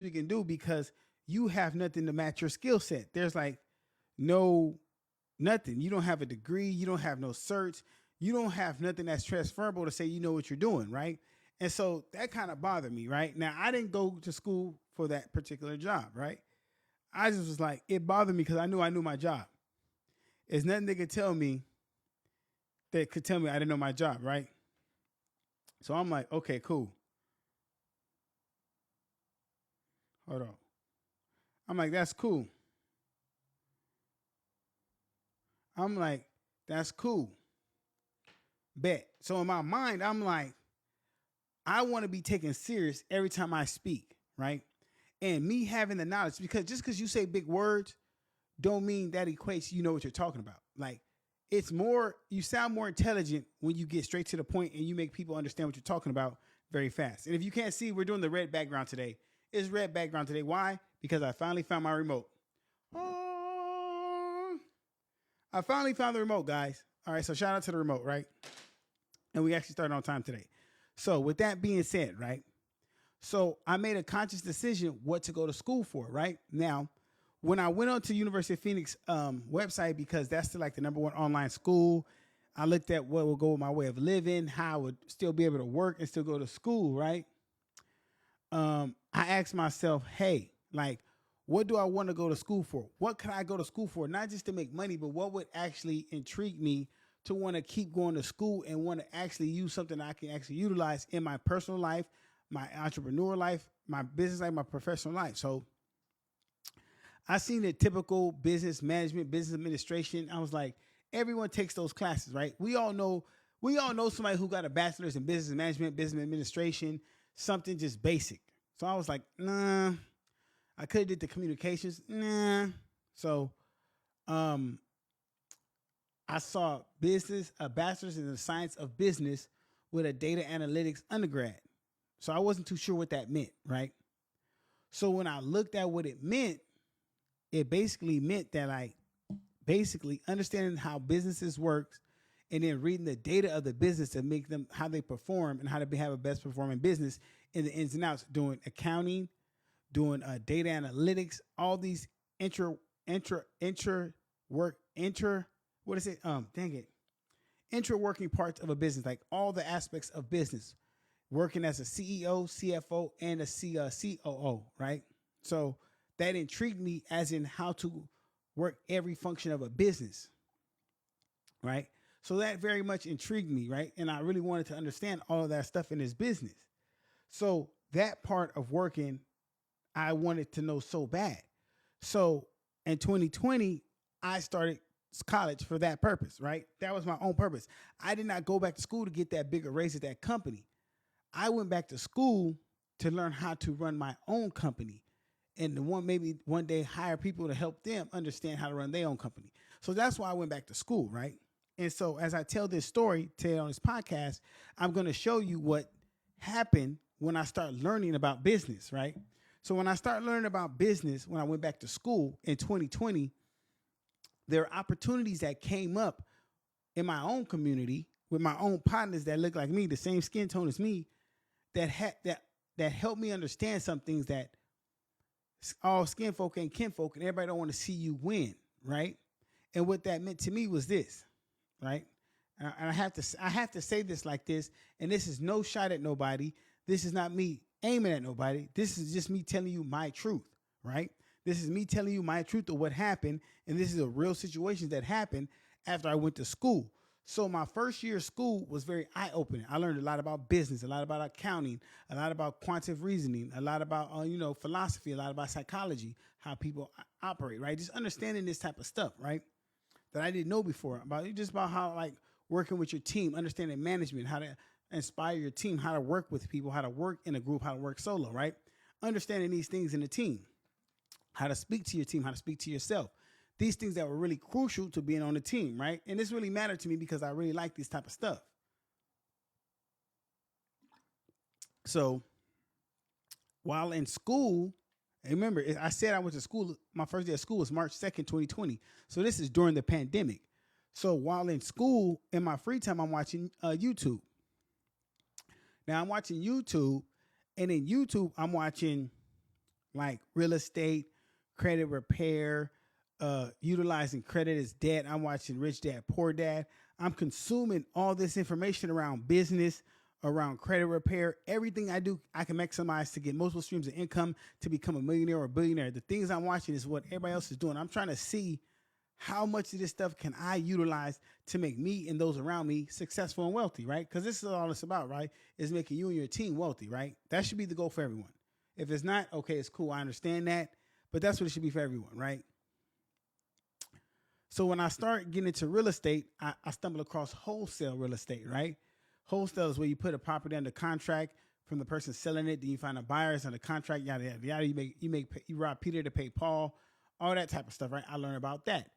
you can do because you have nothing to match your skill set. There's like no nothing. You don't have a degree. You don't have no certs. You don't have nothing that's transferable to say you know what you're doing, right? And so that kind of bothered me, right? Now I didn't go to school for that particular job, right? I just was like, it bothered me because I knew my job. There's nothing they could tell me that could tell me I didn't know my job, right? So I'm like, okay, cool. Hold on. I'm like, that's cool. I'm like, that's cool. Bet. So in my mind, I'm like, I want to be taken serious every time I speak, right? And me having the knowledge, because just because you say big words, don't mean that equates you know what you're talking about. Like, it's more, you sound more intelligent when you get straight to the point and you make people understand what you're talking about very fast. And if you can't see, we're doing the red background today. It's red background today. Why? Because I finally found my remote. Oh, I finally found the remote, guys. All right, so shout out to the remote, right? And we actually started on time today. So with that being said, right? So I made a conscious decision what to go to school for, right? Now, when I went on to University of Phoenix website, because that's the, like the number one online school, I looked at what would go with my way of living, how I would still be able to work and still go to school, right? I asked myself, hey, like, what do I want to go to school for? What can I go to school for? Not just to make money, but what would actually intrigue me to want to keep going to school and want to actually use something I can actually utilize in my personal life, my entrepreneur life, my business life, my professional life. So I seen the typical business management, business administration. I was like, everyone takes those classes, right? We all know somebody who got a bachelor's in business management, business administration, something just basic. So I was like, nah. I could have did the communications, nah. So um, I saw business, a bachelor's in the science of business with a data analytics undergrad. So I wasn't too sure what that meant, right? So when I looked at what it meant, it basically meant that like basically understanding how businesses works and then reading the data of the business to make them how they perform and how to have a best performing business in the ins and outs, doing accounting, doing data analytics, all these intra work inter what is it? Dang it, intra working parts of a business, like all the aspects of business, working as a CEO, CFO, and a COO, right? So that intrigued me as in how to work every function of a business, right? So that very much intrigued me, right? And I really wanted to understand all of that stuff in this business. So that part of working, I wanted to know so bad. So in 2020, I started college for that purpose, right? That was my own purpose. I did not go back to school to get that bigger raise at that company. I went back to school to learn how to run my own company and the one maybe one day hire people to help them understand how to run their own company. So that's why I went back to school, right? And so as I tell this story today on this podcast, I'm going to show you what happened when I start learning about business, right? So when I started learning about business, when I went back to school in 2020, there are opportunities that came up in my own community with my own partners that look like me, the same skin tone as me, that helped me understand some things that all skin folk ain't kinfolk, and everybody don't want to see you win, right? And what that meant to me was this, right? And I have to say this like this, and this is no shot at nobody. This is not me aiming at nobody. This is just me telling you my truth, right? This is me telling you my truth of what happened, and this is a real situation that happened after I went to school. So my first year of school was very eye-opening. I learned a lot about business, a lot about accounting, a lot about quantitative reasoning, a lot about philosophy, a lot about psychology, how people operate, right? Just understanding this type of stuff, right? That I didn't know before about how like working with your team, understanding management, how to inspire your team, how to work with people, how to work in a group, how to work solo, right? Understanding these things in a team, how to speak to your team, how to speak to yourself. These things that were really crucial to being on the team, right? And this really mattered to me because I really like this type of stuff. So while in school, and remember, I said I went to school, my first day of school was March 2nd, 2020. So this is during the pandemic. So while in school, in my free time, I'm watching YouTube. Now I'm watching YouTube, and in YouTube, I'm watching like real estate, credit repair, utilizing credit as debt. I'm watching Rich Dad, Poor Dad. I'm consuming all this information around business, around credit repair. Everything I do, I can maximize to get multiple streams of income to become a millionaire or a billionaire. The things I'm watching is what everybody else is doing. I'm trying to see how much of this stuff can I utilize to make me and those around me successful and wealthy, right? Because this is all it's about, right? Is making you and your team wealthy, right? That should be the goal for everyone. If it's not, okay, it's cool. I understand that. But that's what it should be for everyone, right? So when I start getting into real estate, I stumble across wholesale real estate, right? Wholesale is where you put a property under contract from the person selling it. Then you find a buyers under contract, yada, yada, yada. You rob Peter to pay Paul, all that type of stuff, right? I learned about that.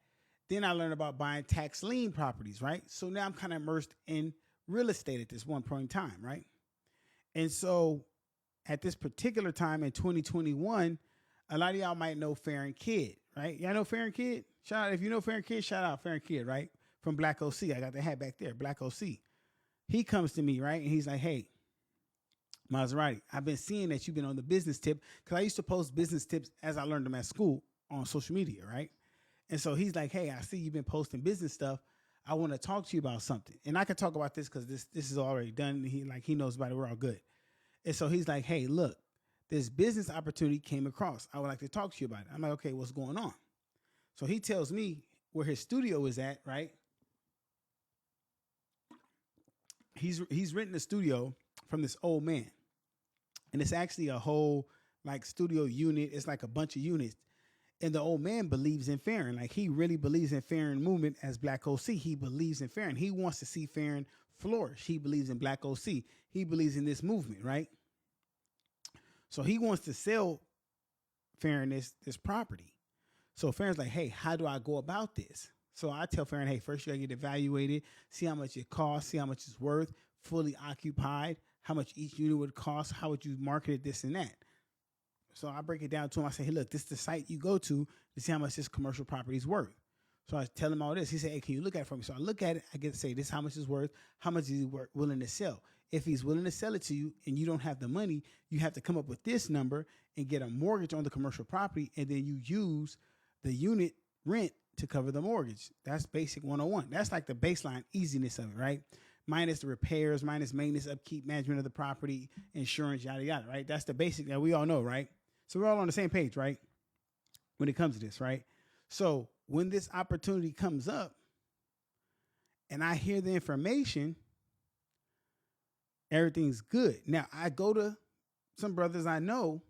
Then I learned about buying tax lien properties, right? So now I'm kind of immersed in real estate at this one point in time, right? And so at this particular time in 2021, a lot of y'all might know Farron Kidd, right? Y'all know Farron Kidd? Shout out, if you know Farron Kidd, shout out Farron Kidd, right? From Black OC. I got the hat back there, Black OC. He comes to me, right? And he's like, hey, Maserati, I've been seeing that you've been on the business tip because I used to post business tips as I learned them at school on social media, right? And so he's like, hey, I see you've been posting business stuff. I want to talk to you about something. And I can talk about this because this is already done. He knows about it. We're all good. And so he's like, hey, look, this business opportunity came across. I would like to talk to you about it. I'm like, okay, what's going on? So he tells me where his studio is at, right? He's renting a studio from this old man. And it's actually a whole like studio unit. It's like a bunch of units. And the old man believes in Farron. Like he really believes in Farron movement as Black OC. He believes in Farron. He wants to see Farron flourish. He believes in Black OC. He believes in this movement, right? So he wants to sell Farron this property. So Farron's like, hey, how do I go about this? So I tell Farron, hey, first you gotta get evaluated, see how much it costs, see how much it's worth, fully occupied, how much each unit would cost, how would you market it, this and that. So I break it down to him. I say, hey, look, this is the site you go to see how much this commercial property is worth. So I tell him all this. He said, hey, can you look at it for me? So I look at it. I get to say, this is how much it's worth. How much is he willing to sell? If he's willing to sell it to you and you don't have the money, you have to come up with this number and get a mortgage on the commercial property. And then you use the unit rent to cover the mortgage. That's basic 101. That's like the baseline easiness of it, right? Minus the repairs, minus maintenance, upkeep, management of the property, insurance, yada, yada, right? That's the basic that we all know, right? So we're all on the same page, right? When it comes to this, right? So when this opportunity comes up and I hear the information, everything's good. Now I go to some brothers I know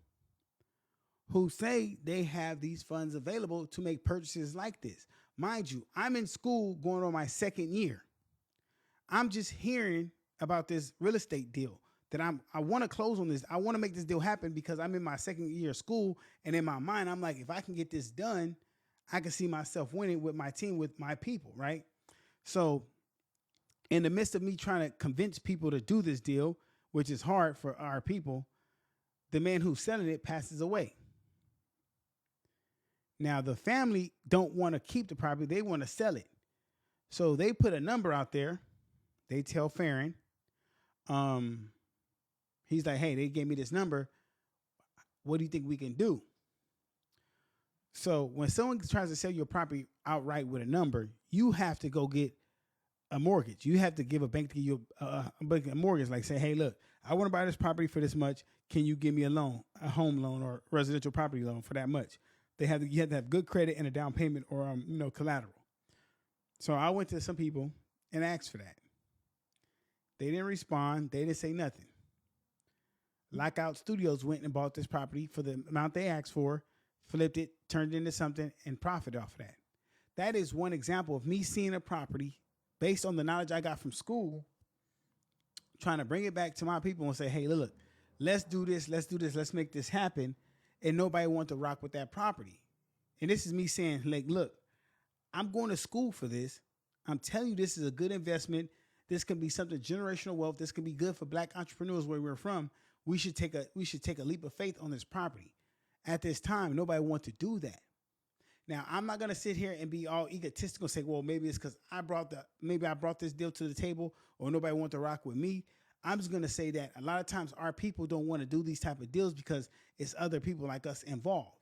who say they have these funds available to make purchases like this. Mind you, I'm in school going on my second year. I'm just hearing about this real estate deal that I want to close on this. I want to make this deal happen because I'm in my second year of school. And in my mind, I'm like, if I can get this done, I can see myself winning with my team, with my people, right? So in the midst of me trying to convince people to do this deal, which is hard for our people, the man who's selling it passes away. Now, the family don't want to keep the property. They want to sell it. So they put a number out there. They tell Farron, he's like, hey, they gave me this number. What do you think we can do? So when someone tries to sell your property outright with a number, you have to go get a mortgage. You have to give a bank to give you a mortgage. Like say, hey, look, I want to buy this property for this much. Can you give me a loan, a home loan or residential property loan for that much? You have to have good credit and a down payment or collateral. So I went to some people and asked for that. They didn't respond. They didn't say nothing. Lockout Studios went and bought this property for the amount they asked for, flipped it, turned it into something, and profited off of that. That is one example of me seeing a property based on the knowledge I got from school, trying to bring it back to my people and say, hey, look, let's do this, let's make this happen. And nobody wanted to rock with that property. And this is me saying, like, look, I'm going to school for this. I'm telling you, this is a good investment. This can be something generational wealth. This can be good for black entrepreneurs where we're from. We should take a leap of faith on this property. At this time, nobody wants to do that. Now, I'm not going to sit here and be all egotistical and say, well, maybe it's because I brought this deal to the table or nobody wanted to rock with me. I'm just gonna say that a lot of times our people don't want to do these type of deals because it's other people like us involved.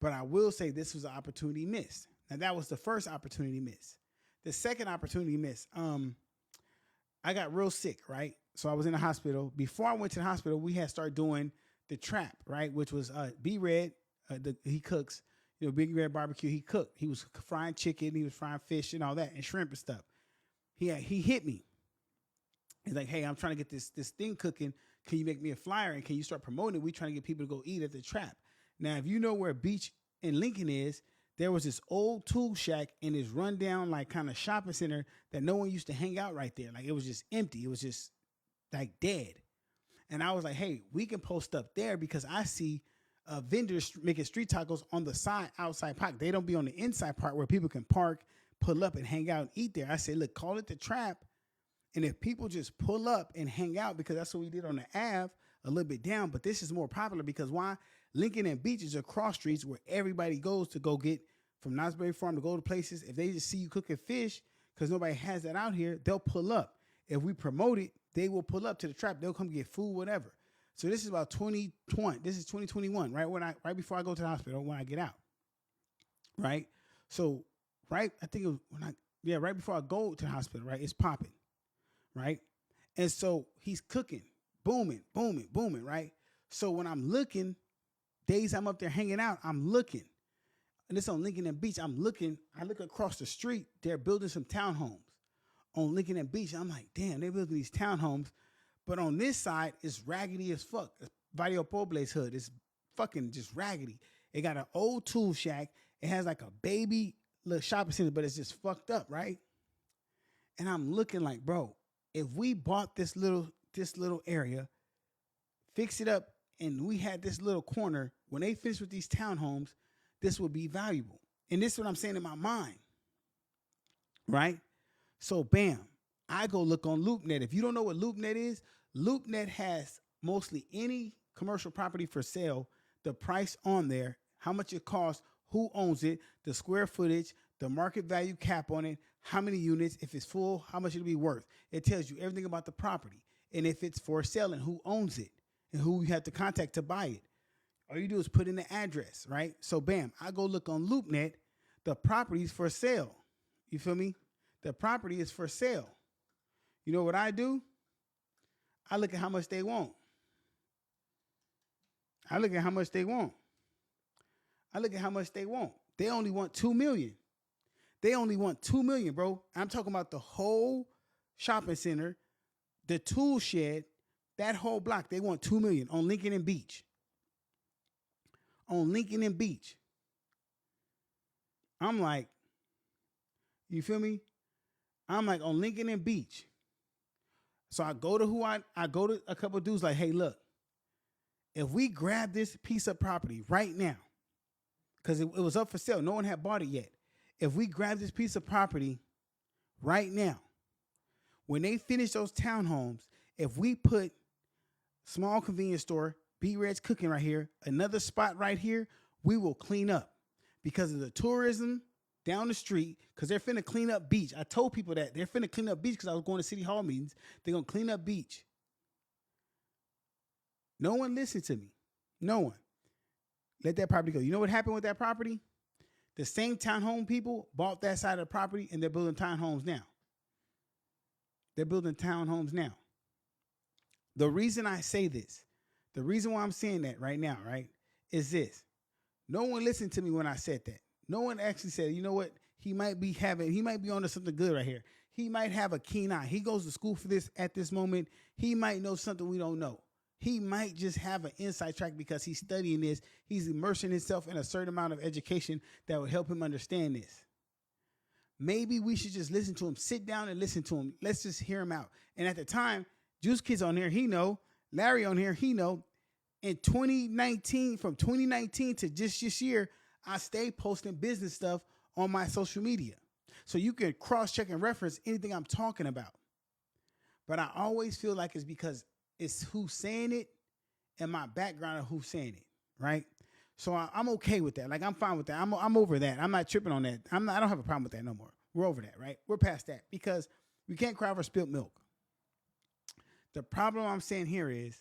But I will say this was an opportunity missed. Now that was the first opportunity missed. The second opportunity missed. I got real sick, right? So I was in the hospital. Before I went to the hospital, we had started doing the trap, right? Which was B Red. He cooks, Big Red Barbecue. He cooked. He was frying chicken. He was frying fish and all that and shrimp and stuff. He hit me. He's like, hey, I'm trying to get this thing cooking. Can you make me a flyer and can you start promoting it? We trying to get people to go eat at the trap. Now, if you know where Beach in Lincoln is, there was this old tool shack in this rundown, like kind of shopping center that no one used to hang out right there. Like it was just empty. It was just like dead. And I was like, hey, we can post up there because I see vendors making street tacos on the side, outside park. They don't be on the inside part where people can park, pull up and hang out and eat there. I said, look, call it the trap. And if people just pull up and hang out, because that's what we did on the Ave, a little bit down, but this is more popular because why? Lincoln and Beach is across streets where everybody goes to go get from Knott's Berry Farm to go to places. If they just see you cooking fish, because nobody has that out here, they'll pull up. If we promote it, they will pull up to the trap. They'll come get food, whatever. So this is about 2020. This is 2021, right? Right before I go to the hospital, when I get out, right? So, right, I think it was right before I go to the hospital, right? It's popping, right? And so he's cooking, booming, booming, booming, right? So when I'm looking, days I'm up there hanging out, I'm looking. And it's on Lincoln and Beach. I'm looking, I look across the street, they're building some townhomes on Lincoln and Beach. I'm like, damn, they're building these townhomes. But on this side, it's raggedy as fuck. Barrio Poble's hood. It's fucking just raggedy. It got an old tool shack. It has like a baby little shopping center, but it's just fucked up, right? And I'm looking like, bro, if we bought this little area, fix it up, and we had this little corner, when they finish with these townhomes, this would be valuable. And this is what I'm saying in my mind, right? So bam, I go look on LoopNet. If you don't know what LoopNet is, LoopNet has mostly any commercial property for sale, the price on there, how much it costs, who owns it, the square footage, the market value cap on it, how many units, if it's full, how much it'll be worth. It tells you everything about the property and if it's for sale and who owns it and who you have to contact to buy it. All you do is put in the address, right? So bam, I go look on LoopNet, the property's for sale. You feel me? The property is for sale. You know what I do? I look at how much they want. I look at how much they want. They only want $2 million. They only want $2 million, bro. I'm talking about the whole shopping center, the tool shed, that whole block. They want $2 million on Lincoln and Beach. On Lincoln and Beach. I'm like, you feel me? I'm like on Lincoln and Beach. So I go to a couple of dudes like, hey, look, if we grab this piece of property right now, because it was up for sale, no one had bought it yet. If we grab this piece of property right now, when they finish those townhomes, if we put small convenience store, B Red's cooking right here, another spot right here, we will clean up because of the tourism down the street, because they're finna clean up Beach. I told people that they're finna clean up Beach because I was going to city hall meetings. They're going to clean up Beach. No one listened to me. No one. Let that property go. You know what happened with that property? The same townhome people bought that side of the property and they're building townhomes now. The reason I say this, the reason why I'm saying that right now, right, is this. No one listened to me when I said that. No one actually said, you know what? He might be onto something good right here. He might have a keen eye. He goes to school for this at this moment. He might know something we don't know. He might just have an inside track because he's studying this. He's immersing himself in a certain amount of education that will help him understand this. Maybe we should just listen to him. Sit down and listen to him. Let's just hear him out. And at the time, Juice Kid's on here, he know. Larry on here, he know. In 2019, from 2019 to just this year, I stay posting business stuff on my social media. So you can cross-check and reference anything I'm talking about. But I always feel like it's because it's who's saying it and my background of who's saying it, right? So I'm okay with that. Like, I'm fine with that. I'm over that. I'm not tripping on that. I don't have a problem with that no more. We're over that, right? We're past that because we can't cry over spilt milk. The problem I'm saying here is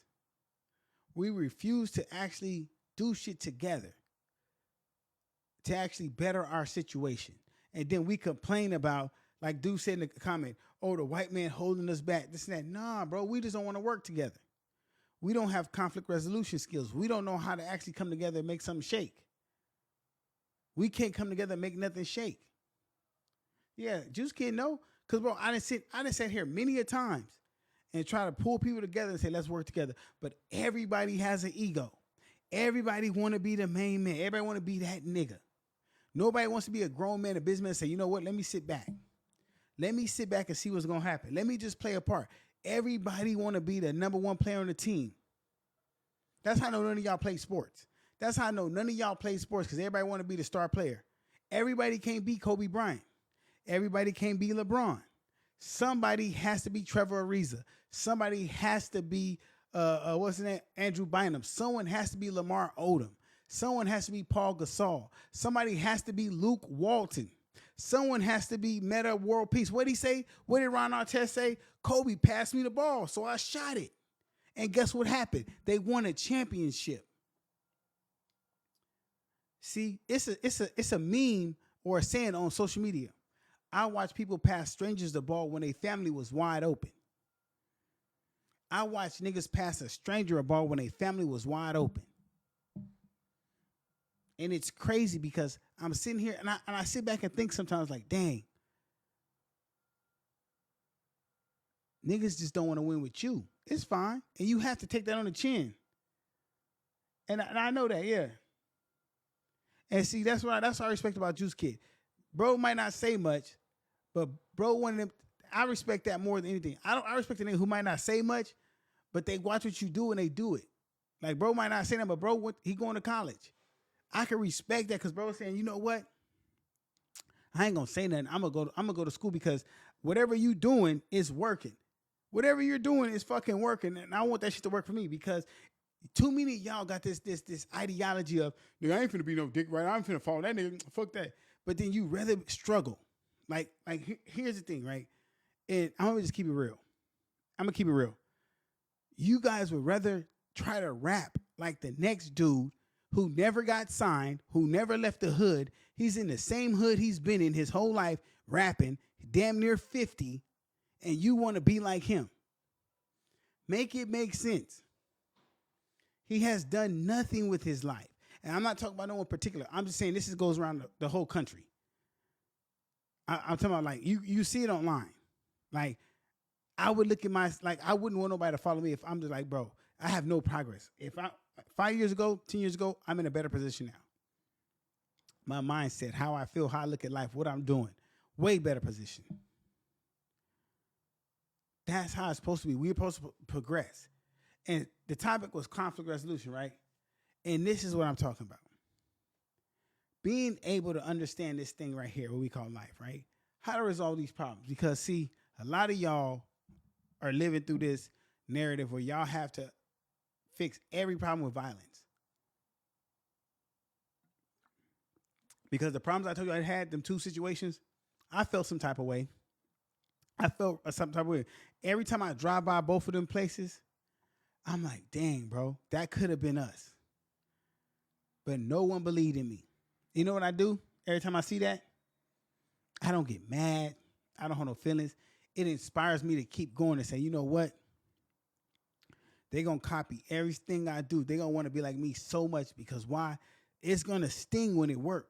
we refuse to actually do shit together to actually better our situation. And then we complain about, like dude said in the comment, oh, the white man holding us back, this and that. Nah, bro, we just don't want to work together. We don't have conflict resolution skills. We don't know how to actually come together and make something shake. We can't come together and make nothing shake. Yeah, Juice Kid, no. Because, bro, I done sat here many a times and try to pull people together and say, let's work together. But everybody has an ego. Everybody want to be the main man. Everybody want to be that nigga. Nobody wants to be a grown man, a businessman, and say, you know what, let me sit back. Let me sit back and see what's going to happen. Let me just play a part. Everybody want to be the number one player on the team. That's how I know none of y'all play sports. That's how I know none of y'all play sports, because everybody want to be the star player. Everybody can't be Kobe Bryant. Everybody can't be LeBron. Somebody has to be Trevor Ariza. Somebody has to be, what's his name? Andrew Bynum. Someone has to be Lamar Odom. Someone has to be Paul Gasol. Somebody has to be Luke Walton. Someone has to be Meta World Peace. What did he say? What did Ron Artest say? Kobe passed me the ball, so I shot it. And guess what happened? They won a championship. See, it's a meme or a saying on social media. I watch people pass strangers the ball when their family was wide open. I watch niggas pass a stranger a ball when their family was wide open. And it's crazy because I'm sitting here and I sit back and think sometimes like, dang, niggas just don't want to win with you. It's fine. And you have to take that on the chin. And I know that, yeah. And see, that's what I respect about Juice Kid. Bro might not say much, but bro, one of them, I respect that more than anything. I respect the nigga who might not say much, but they watch what you do and they do it. Like, bro might not say that, but bro, he going to college. I can respect that because bro saying, you know what? I ain't gonna say nothing. I'm gonna go to school because whatever you doing is working. Whatever you're doing is fucking working, and I want that shit to work for me because too many of y'all got this ideology of, nigga, I ain't finna be no dick right. I'm finna follow that nigga. Fuck that. But then you rather struggle. Like here's the thing, right? And I'm gonna just keep it real. I'm gonna keep it real. You guys would rather try to rap like the next dude who never got signed, who never left the hood. He's in the same hood he's been in his whole life, rapping, damn near 50, and you want to be like him. Make it make sense. He has done nothing with his life. And I'm not talking about no one particular. I'm just saying this goes around the whole country. I'm talking about like you see it online. Like I would look at I wouldn't want nobody to follow me if I'm just like, bro, I have no progress. If 5 years ago, 10 years ago, I'm in a better position now. My mindset, how I feel, how I look at life, what I'm doing, way better position. That's how it's supposed to be. We're supposed to progress. And the topic was conflict resolution, right? And this is what I'm talking about. Being able to understand this thing right here, what we call life, right? How to resolve these problems. Because, see, a lot of y'all are living through this narrative where y'all have to fix every problem with violence. Because the problems I told you I had, them two situations, I felt some type of way. I felt some type of way. Every time I drive by both of them places, I'm like, dang, bro, that could have been us. But no one believed in me. You know what I do? Every time I see that, I don't get mad. I don't have no feelings. It inspires me to keep going and say, you know what? They're going to copy everything I do. They're going to want to be like me so much because why? It's going to sting when it works.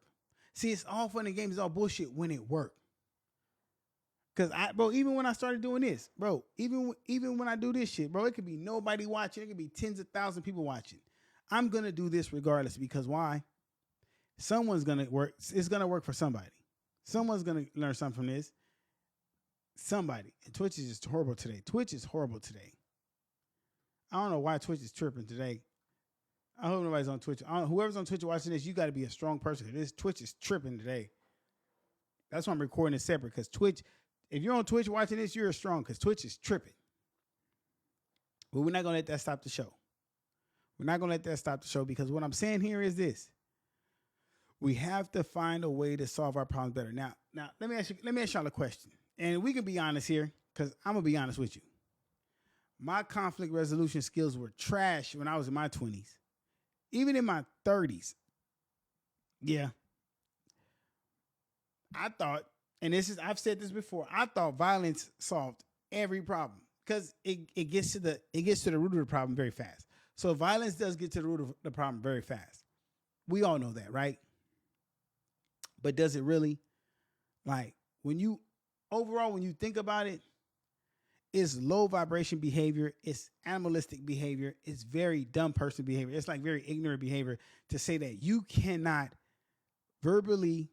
See, it's all fun and games. It's all bullshit when it works. Because, bro, even when I started doing this, bro, even when I do this shit, bro, it could be nobody watching. It could be tens of thousands of people watching. I'm going to do this regardless because why? Someone's going to work. It's going to work for somebody. Someone's going to learn something from this. Somebody. And Twitch is just horrible today. Twitch is horrible today. I don't know why Twitch is tripping today. I hope nobody's on Twitch. Whoever's on Twitch watching this, you got to be a strong person. This Twitch is tripping today. That's why I'm recording it separate because Twitch, if you're on Twitch watching this, you're strong because Twitch is tripping. But we're not going to let that stop the show. We're not going to let that stop the show because what I'm saying here is this. We have to find a way to solve our problems better. Now, let me ask y'all a question. And we can be honest here because I'm going to be honest with you. My conflict resolution skills were trash when I was in my 20s, even in my 30s. Yeah, I thought, and this is I've said this before. I thought violence solved every problem because it gets to the root of the problem very fast. So violence does get to the root of the problem very fast. We all know that, right? But does it really? Like when you overall when you think about it, it's low vibration behavior, it's animalistic behavior, it's very dumb person behavior. It's like very ignorant behavior to say that you cannot verbally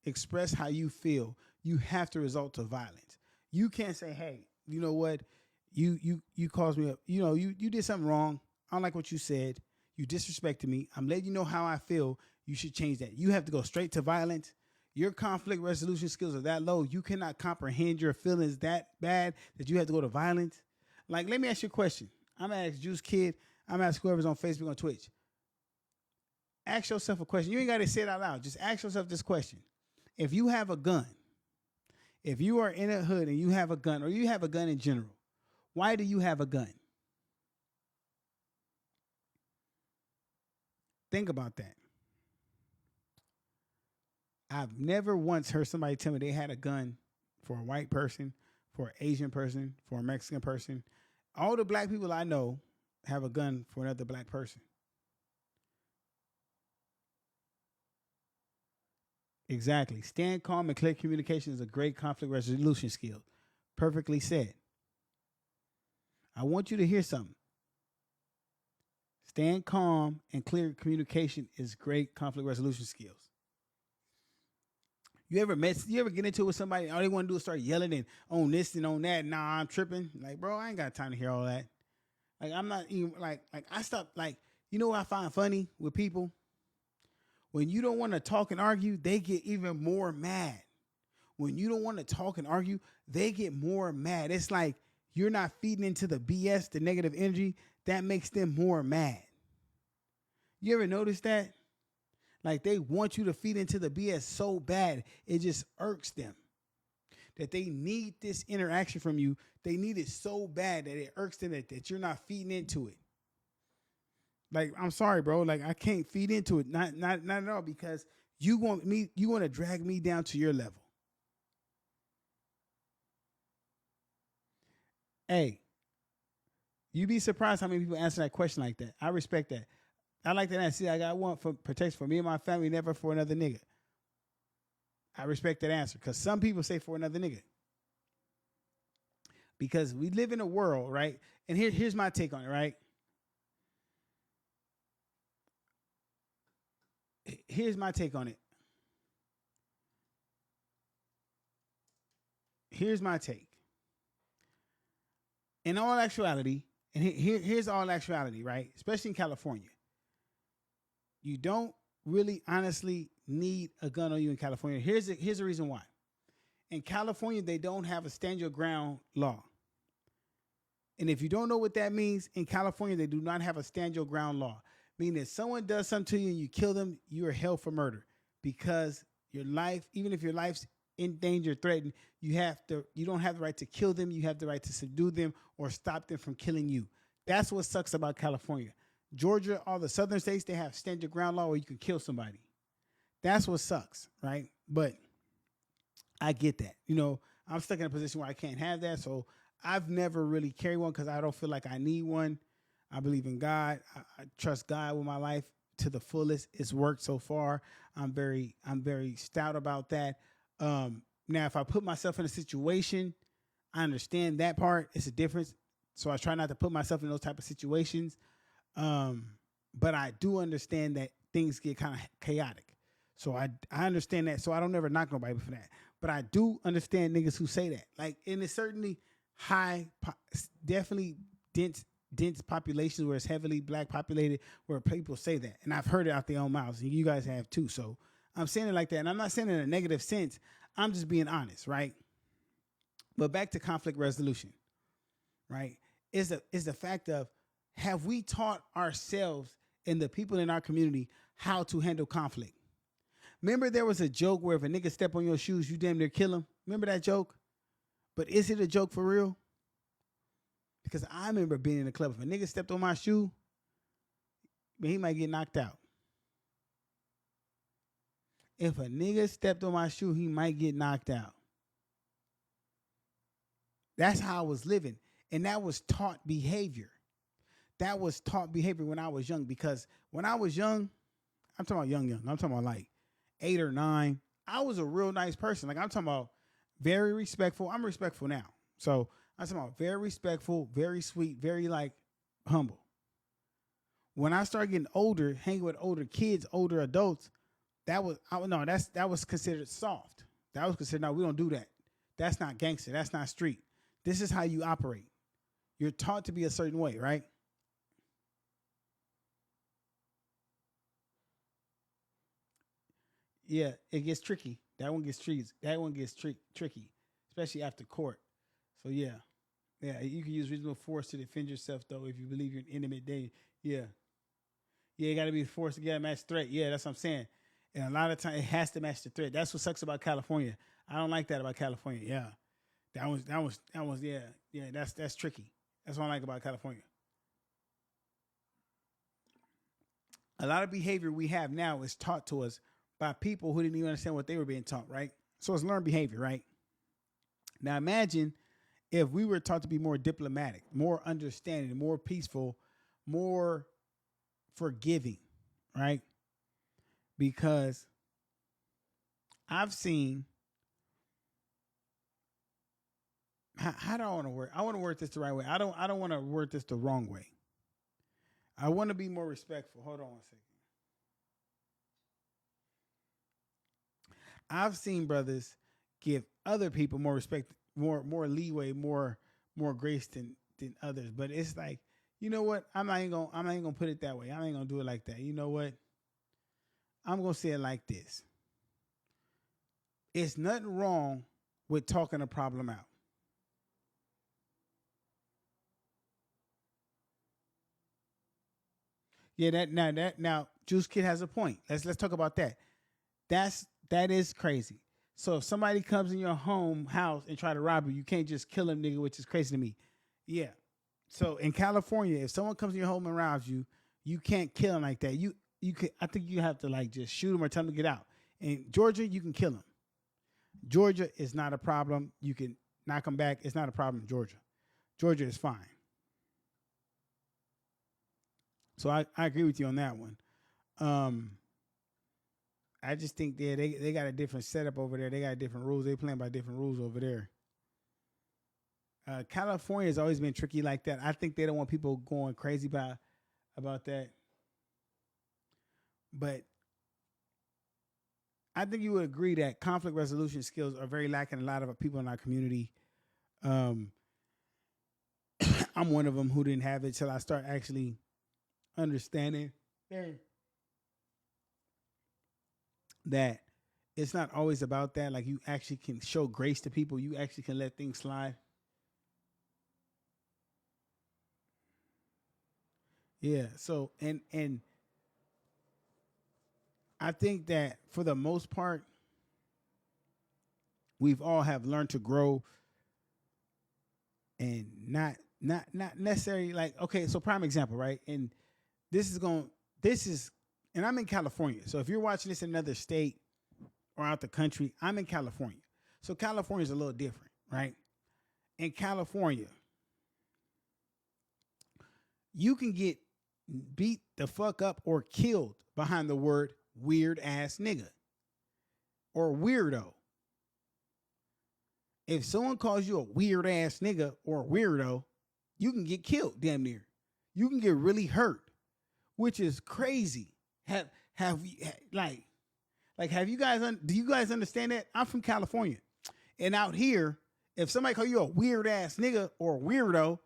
express how you feel. You have to resort to violence. You can't say, "Hey, you know what? You caused me up. You did something wrong. I don't like what you said. You disrespected me. I'm letting you know how I feel. You should change that." You have to go straight to violence. Your conflict resolution skills are that low. You cannot comprehend your feelings that bad that you have to go to violence. Like, let me ask you a question. I'm gonna ask Juice Kid. I'm gonna ask whoever's on Facebook on Twitch. Ask yourself a question. You ain't gotta say it out loud. Just ask yourself this question. If you have a gun, if you are in a hood and you have a gun, or you have a gun in general, why do you have a gun? Think about that. I've never once heard somebody tell me they had a gun for a white person, for an Asian person, for a Mexican person. All the black people I know have a gun for another black person. Exactly. Stand calm and clear communication is a great conflict resolution skill. Perfectly said. I want you to hear something. Stand calm and clear communication is great conflict resolution skills. You ever get into it with somebody, all they want to do is start yelling and on this and on that. Nah, I'm tripping. Like, bro, I ain't got time to hear all that. Like, I'm not even like I stopped you know what I find funny with people? When you don't want to talk and argue, they get even more mad. When you don't want to talk and argue, they get more mad. It's like you're not feeding into the BS, the negative energy, that makes them more mad. You ever notice that? Like they want you to feed into the BS so bad, it just irks them. That they need this interaction from you. They need it so bad that it irks them that you're not feeding into it. Like, I'm sorry, bro. Like, I can't feed into it. Not at all, because you want to drag me down to your level. Hey, you'd be surprised how many people answer that question like that. I respect that. I like that answer. See, I got one for protection for me and my family, never for another nigga. I respect that answer because some people say for another nigga. Because we live in a world, right? And here's my take on it, right? Here's my take on it. Here's my take. In all actuality, and here's all actuality, right? Especially in California. You don't really honestly need a gun on you in California. Here's the reason why. In California, they don't have a stand your ground law. And if you don't know what that means, in California, they do not have a stand your ground law. Meaning if someone does something to you and you kill them, you are held for murder. Because your life, even if your life's in danger, threatened, you don't have the right to kill them. You have the right to subdue them or stop them from killing you. That's what sucks about California. Georgia, all the southern states, they have stand your ground law where you can kill somebody. That's what sucks, right? But I get that. I'm stuck in a position where I can't have that. So I've never really carried one because I don't feel like I need one. I believe in God. I trust God with my life to the fullest. It's worked so far. I'm very stout about that. Now, if I put myself in a situation, I understand that part. It's a difference. So I try not to put myself in those type of situations. But I do understand that things get kind of chaotic. So I understand that. So I don't ever knock nobody for that. But I do understand niggas who say that. Like, and it's certainly definitely dense populations where it's heavily black populated, where people say that. And I've heard it out their own mouths, and you guys have too. So I'm saying it like that. And I'm not saying it in a negative sense. I'm just being honest, right? But back to conflict resolution, right? Is the fact of, have we taught ourselves and the people in our community how to handle conflict? Remember there was a joke where if a nigga step on your shoes, you damn near kill him? Remember that joke? But is it a joke for real? Because I remember being in the club. If a nigga stepped on my shoe, man, he might get knocked out. If a nigga stepped on my shoe, he might get knocked out. That's how I was living. And that was taught behavior. That was taught behavior when I was young. Because when I was young, I'm talking about young. I'm talking about like 8 or 9. I was a real nice person. Like I'm talking about very respectful. I'm respectful now. So I'm talking about very respectful, very sweet, very like humble. When I started getting older, hanging with older kids, older adults, that was considered soft. That was considered, no, we don't do that. That's not gangster. That's not street. This is how you operate. You're taught to be a certain way, right? Yeah, it gets tricky. That one gets tricky. That one gets tricky, especially after court. So yeah, you can use reasonable force to defend yourself, though, if you believe you're an intimate dating. Yeah, yeah, you got to be forced to get a match threat. Yeah, that's what I'm saying. And a lot of times it has to match the threat. That's what sucks about California. I don't like that about California. Yeah, that was yeah. That's tricky. That's what I like about California. A lot of behavior we have now is taught to us by people who didn't even understand what they were being taught, right? So it's learned behavior, right? Now imagine if we were taught to be more diplomatic, more understanding, more peaceful, more forgiving, right? Because I've seen how do I want to word? I want to word this the right way. I don't want to word this the wrong way. I want to be more respectful. Hold on one second. I've seen brothers give other people more respect, more leeway, more grace than others. But it's like, you know what? I'm not even gonna put it that way. I ain't gonna do it like that. You know what? I'm gonna say it like this. It's nothing wrong with talking a problem out. Yeah, that now Juice Kid has a point. Let's talk about that. That is crazy. So if somebody comes in your home house and try to rob you, you can't just kill them, nigga, which is crazy to me. Yeah. So in California, if someone comes in your home and robs you, you can't kill them like that. You could I think you have to like just shoot them or tell them to get out. In Georgia, you can kill them. Georgia is not a problem. You can knock them back. It's not a problem in Georgia. Georgia is fine. So I agree with you on that one. Um, I just think they got a different setup over there. They got different rules. They playing by different rules over there. California has always been tricky like that. I think they don't want people going crazy about that. But I think you would agree that conflict resolution skills are very lacking in a lot of people in our community. Um, I'm one of them who didn't have it till I start actually understanding that it's not always about that. Like you actually can show grace to people. You actually can let things slide. Yeah. So and I think that for the most part, we've all have learned to grow and not necessarily like okay. So prime example, right? And this is going. This is and I'm in California. So if you're watching this in another state or out the country, I'm in California. So California is a little different, right? In California, you can get beat the fuck up or killed behind the word weird ass nigga or weirdo. If someone calls you a weird ass nigga or weirdo, you can get killed damn near. You can get really hurt, which is crazy. Have you like have you guys do you guys understand that? I'm from California. And out here, if somebody call you a weird ass nigga or weirdo,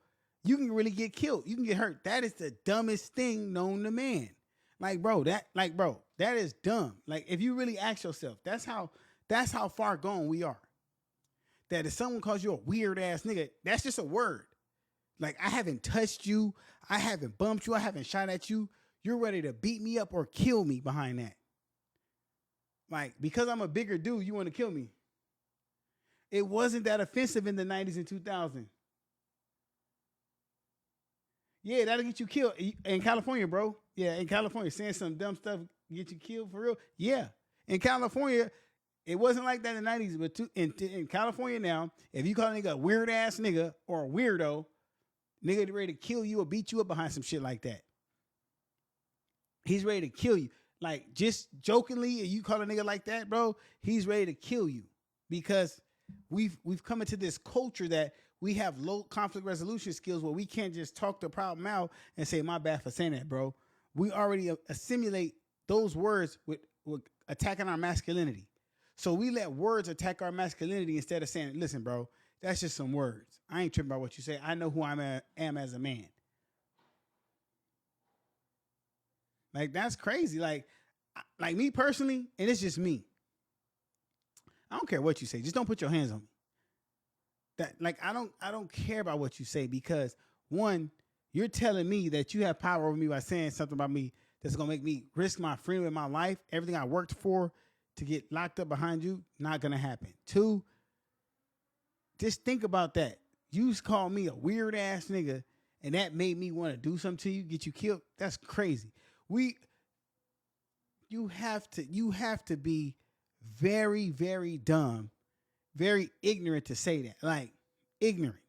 you can really get killed. You can get hurt. That is the dumbest thing known to man. Bro, that is dumb. Like if you really ask yourself, that's how far gone we are. That if someone calls you a weird ass nigga, that's just a word. Like I haven't touched you, I haven't bumped you, I haven't shot at you. You're ready to beat me up or kill me behind that. Like because I'm a bigger dude, you want to kill me. It wasn't that offensive in the 90s and 2000s. Yeah, that'll get you killed in California, bro. Yeah, in California, saying some dumb stuff get you killed for real. Yeah, in California, it wasn't like that in the 90s, but in California now, if you call a nigga a weird ass nigga or a weirdo, nigga ready to kill you or beat you up behind some shit like that. He's ready to kill you. Like, just jokingly, you call a nigga like that, bro, he's ready to kill you because we've come into this culture that we have low conflict resolution skills where we can't just talk the problem out and say, my bad for saying that, bro. We already assimilate those words with attacking our masculinity. So we let words attack our masculinity instead of saying, listen, bro, that's just some words. I ain't tripping about what you say. I know who I am as a man. Like, that's crazy. Like me personally, and it's just me. I don't care what you say. Just don't put your hands on me. That, like, I don't care about what you say because, one, you're telling me that you have power over me by saying something about me that's gonna make me risk my freedom in my life, everything I worked for to get locked up behind you, not gonna happen. Two, just think about that. You called me a weird ass nigga, and that made me want to do something to you, get you killed. That's crazy. You have to be very, very dumb, very ignorant to say that. Like, ignorant.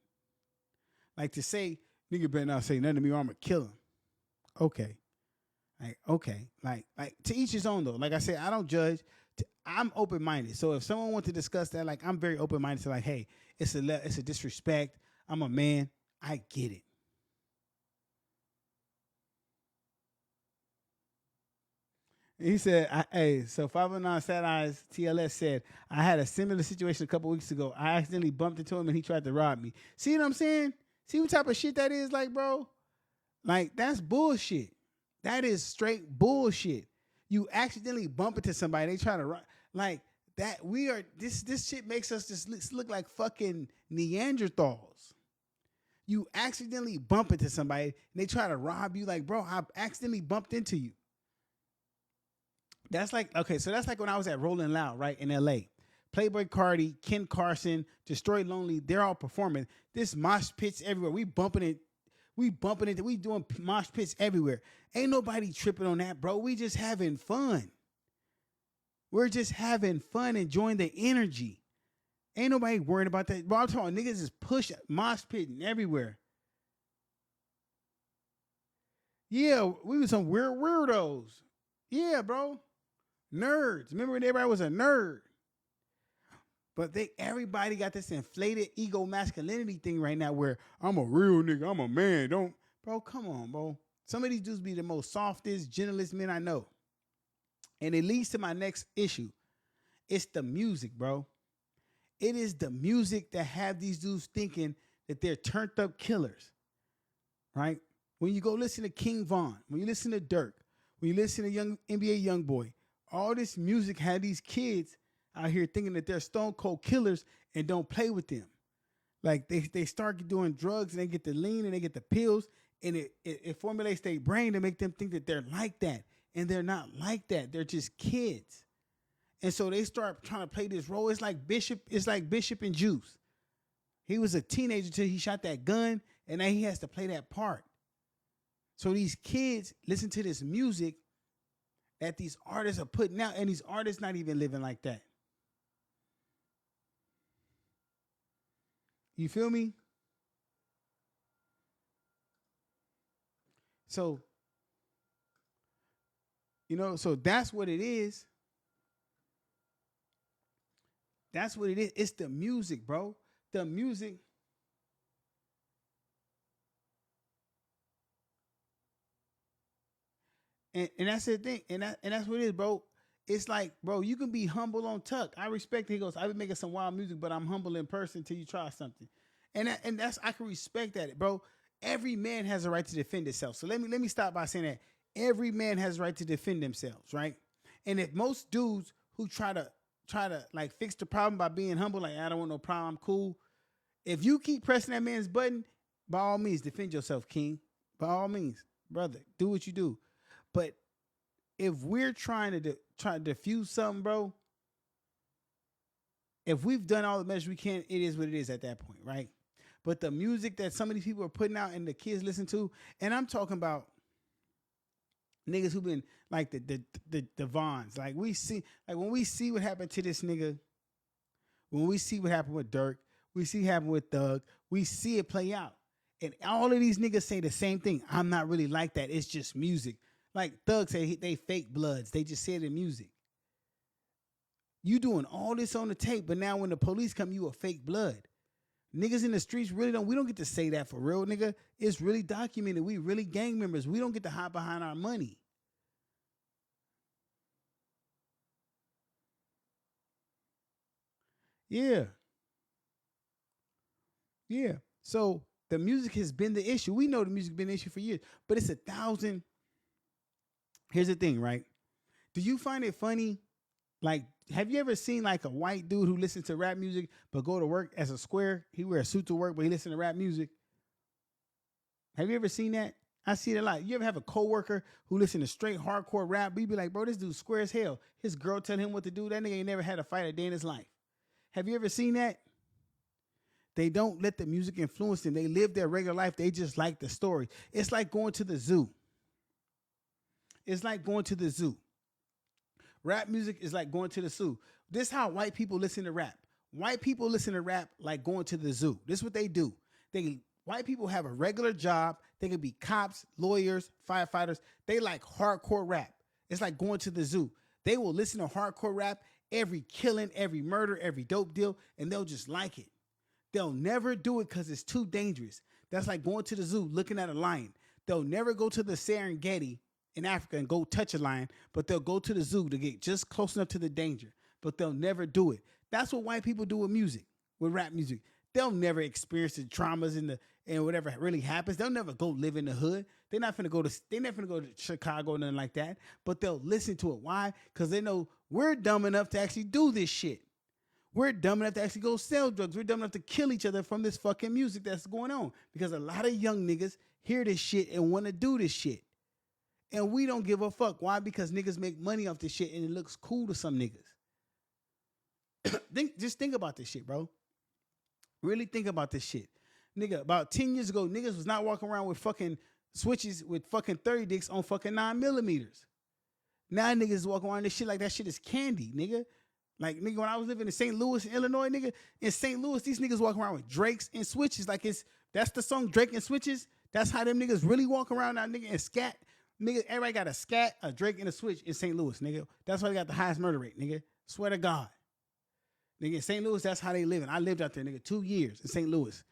Like, to say, nigga better not say nothing to me or I'm gonna kill him. Okay. Like, okay. Like to each his own though. Like I said, I don't judge. I'm open-minded. So if someone wants to discuss that, like, I'm very open-minded to, like, hey, it's a disrespect. I'm a man. I get it. He said, hey, so 509 Sad Eyes TLS said, I had a similar situation a couple weeks ago. I accidentally bumped into him and he tried to rob me. See what I'm saying? See what type of shit that is, like, bro? Like, that's bullshit. That is straight bullshit. You accidentally bump into somebody, they try to rob. Like, that this shit makes us just look like fucking Neanderthals. You accidentally bump into somebody and they try to rob you. Like, bro, I accidentally bumped into you. That's like, okay, so that's like when I was at Rolling Loud, right, in LA. Playboy Cardi, Ken Carson, Destroy Lonely, they're all performing. This mosh pits everywhere. We bumping it. We doing mosh pits everywhere. Ain't nobody tripping on that, bro. We just having fun. We're just having fun, enjoying the energy. Ain't nobody worrying about that. Bro, I'm talking niggas is pushing, mosh pitting everywhere. Yeah, we was some weirdos. Yeah, bro. Nerds. Remember when everybody was a nerd? But everybody got this inflated ego masculinity thing right now where I'm a real nigga, I'm a man. Bro, come on, bro. Some of these dudes be the most softest, gentlest men I know. And it leads to my next issue. It's the music, bro. It is the music that have these dudes thinking that they're turned up killers, right? When you go listen to King Von, when you listen to Dirk, when you listen to young NBA Youngboy, all this music had these kids out here thinking that they're stone cold killers and don't play with them. Like, they start doing drugs and they get the lean and they get the pills and it formulates their brain to make them think that they're like that. And they're not like that. They're just kids. And so they start trying to play this role. It's like Bishop and Juice. He was a teenager till he shot that gun and now he has to play that part. So these kids listen to this music that these artists are putting out, and these artists not even living like that. You feel me? So, so that's what it is. That's what it is. It's the music, bro. The music. And that's the thing. And that's what it is, bro. It's like, bro, you can be humble on tuck. I respect it. He goes, I've been making some wild music, but I'm humble in person till you try something. And that's I can respect that, bro. Every man has a right to defend himself. So let me stop by saying that every man has a right to defend themselves, right? And if most dudes who try to like fix the problem by being humble, like, I don't want no problem, I'm cool. If you keep pressing that man's button, by all means, defend yourself, King. By all means, brother, do what you do. But if we're trying to diffuse something, bro, if we've done all the measures we can, it is what it is at that point, right? But the music that some of these people are putting out and the kids listen to, and I'm talking about niggas who been like the Vons. Like we see, like when we see what happened to this nigga, when we see what happened with Dirk, we see what happened with Thug, we see it play out. And all of these niggas say the same thing. I'm not really like that. It's just music. Like Thug say they fake bloods. They just say it in music. You doing all this on the tape, but now when the police come, you a fake blood. Niggas in the streets we don't get to say that for real, nigga. It's really documented. We really gang members. We don't get to hide behind our money. Yeah. Yeah. So the music has been the issue. We know the music has been the issue for years, but it's 1,000. Here's the thing, right? Do you find it funny? Like, have you ever seen like a white dude who listens to rap music but go to work as a square? He wear a suit to work, but he listen to rap music. Have you ever seen that? I see it a lot. You ever have a coworker who listen to straight hardcore rap? But you be like, bro, this dude's square as hell. His girl tell him what to do. That nigga ain't never had a fight a day in his life. Have you ever seen that? They don't let the music influence them. They live their regular life. They just like the story. It's like going to the zoo. It's like going to the zoo. Rap music is like going to the zoo. This is how white people listen to rap. White people listen to rap like going to the zoo. This is what they do. White people have a regular job. They can be cops, lawyers, firefighters. They like hardcore rap. It's like going to the zoo. They will listen to hardcore rap, every killing, every murder, every dope deal, and they'll just like it. They'll never do it because it's too dangerous. That's like going to the zoo, looking at a lion. They'll never go to the Serengeti in Africa and go touch a lion, but they'll go to the zoo to get just close enough to the danger, but they'll never do it. That's what white people do with music, with rap music. They'll never experience the traumas and whatever really happens. They'll never go live in the hood. They're never gonna go to Chicago or nothing like that, but they'll listen to it. Why? Because they know we're dumb enough to actually do this shit. We're dumb enough to actually go sell drugs. We're dumb enough to kill each other from this fucking music that's going on. Because a lot of young niggas hear this shit and want to do this shit. And we don't give a fuck. Why? Because niggas make money off this shit and it looks cool to some niggas. Just think about this shit, bro. Really think about this shit. Nigga, about 10 years ago, niggas was not walking around with fucking switches with fucking 30 dicks on fucking 9mm. Now niggas walk around this shit like that shit is candy, nigga. Like, nigga, when I was living in St. Louis, Illinois, nigga, in St. Louis, these niggas walk around with Drakes and switches. Like, that's the song Drake and Switches. That's how them niggas really walk around now, nigga, and scat. Nigga, everybody got a scat, a Drake, and a switch in St. Louis, nigga. That's why they got the highest murder rate, nigga. Swear to God. Nigga, in St. Louis, that's how they living. I lived out there, nigga, 2 years in St. Louis.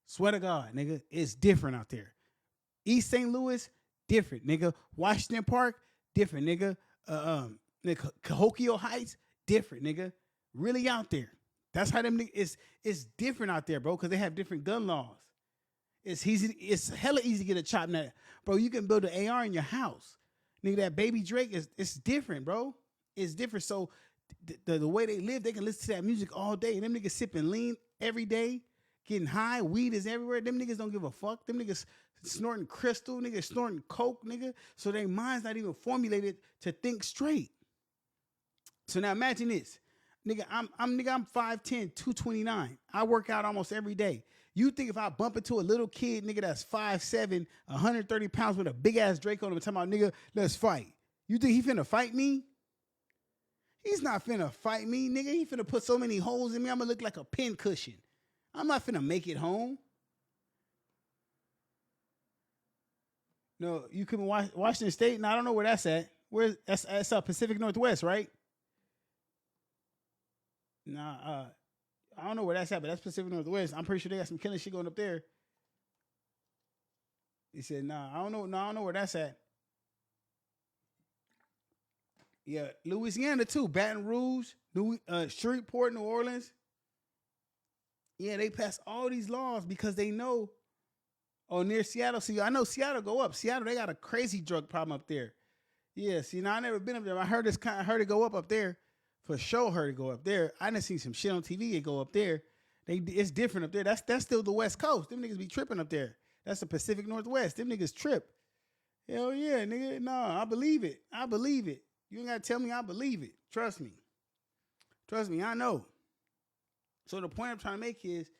Swear to God, nigga, it's different out there. East St. Louis, different, nigga. Washington Park, different, nigga. Cahokia Heights, different, nigga. Really out there. That's how them niggas, it's different out there, bro, because they have different gun laws. It's hella easy to get a chop now. Bro, you can build an AR in your house. Nigga, that baby Drake it's different, bro. It's different. So the way they live, they can listen to that music all day. And them niggas sipping lean every day, getting high, weed is everywhere. Them niggas don't give a fuck. Them niggas snorting crystal, niggas snorting coke, nigga. So their mind's not even formulated to think straight. So now imagine this. Nigga, I'm 5'10", 229. I work out almost every day. You think if I bump into a little kid, nigga, that's 5'7", 130 pounds with a big ass Drake on him and talking about, nigga, let's fight. You think he finna fight me? He's not finna fight me, nigga. He finna put so many holes in me, I'm gonna look like a pin cushion. I'm not finna make it home. No, you couldn't Washington State? No, I don't know where that's at. That's Pacific Northwest, right? Nah, I don't know where that's at, but that's Pacific Northwest. I'm pretty sure they got some killing shit going up there. He said, nah, I don't know. No, I don't know where that's at. Yeah, Louisiana too. Baton Rouge, Shreveport, New Orleans. Yeah, they pass all these laws because they know. Oh, near Seattle. See, I know Seattle go up. Seattle, they got a crazy drug problem up there. Yeah, see, now I never been up there. I heard it go up there. For sure, heard it go up there. I done seen some shit on TV. It go up there. It's different up there. That's still the West Coast. Them niggas be tripping up there. That's the Pacific Northwest. Them niggas trip. Hell yeah, nigga. Nah, I believe it. I believe it. You ain't gotta tell me I believe it. Trust me. Trust me, I know. So the point I'm trying to make is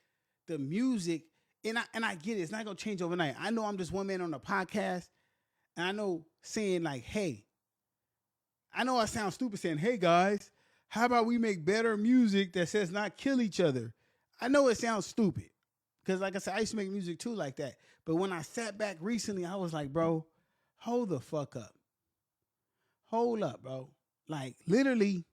the music and I get it. It's not gonna change overnight. I know I'm just one man on a podcast, and I know saying like, hey, I know I sound stupid saying, hey guys, how about we make better music that says not kill each other? I know it sounds stupid. Because like I said, I used to make music too like that. But when I sat back recently, I was like, bro, hold the fuck up. Hold up, bro. Like literally,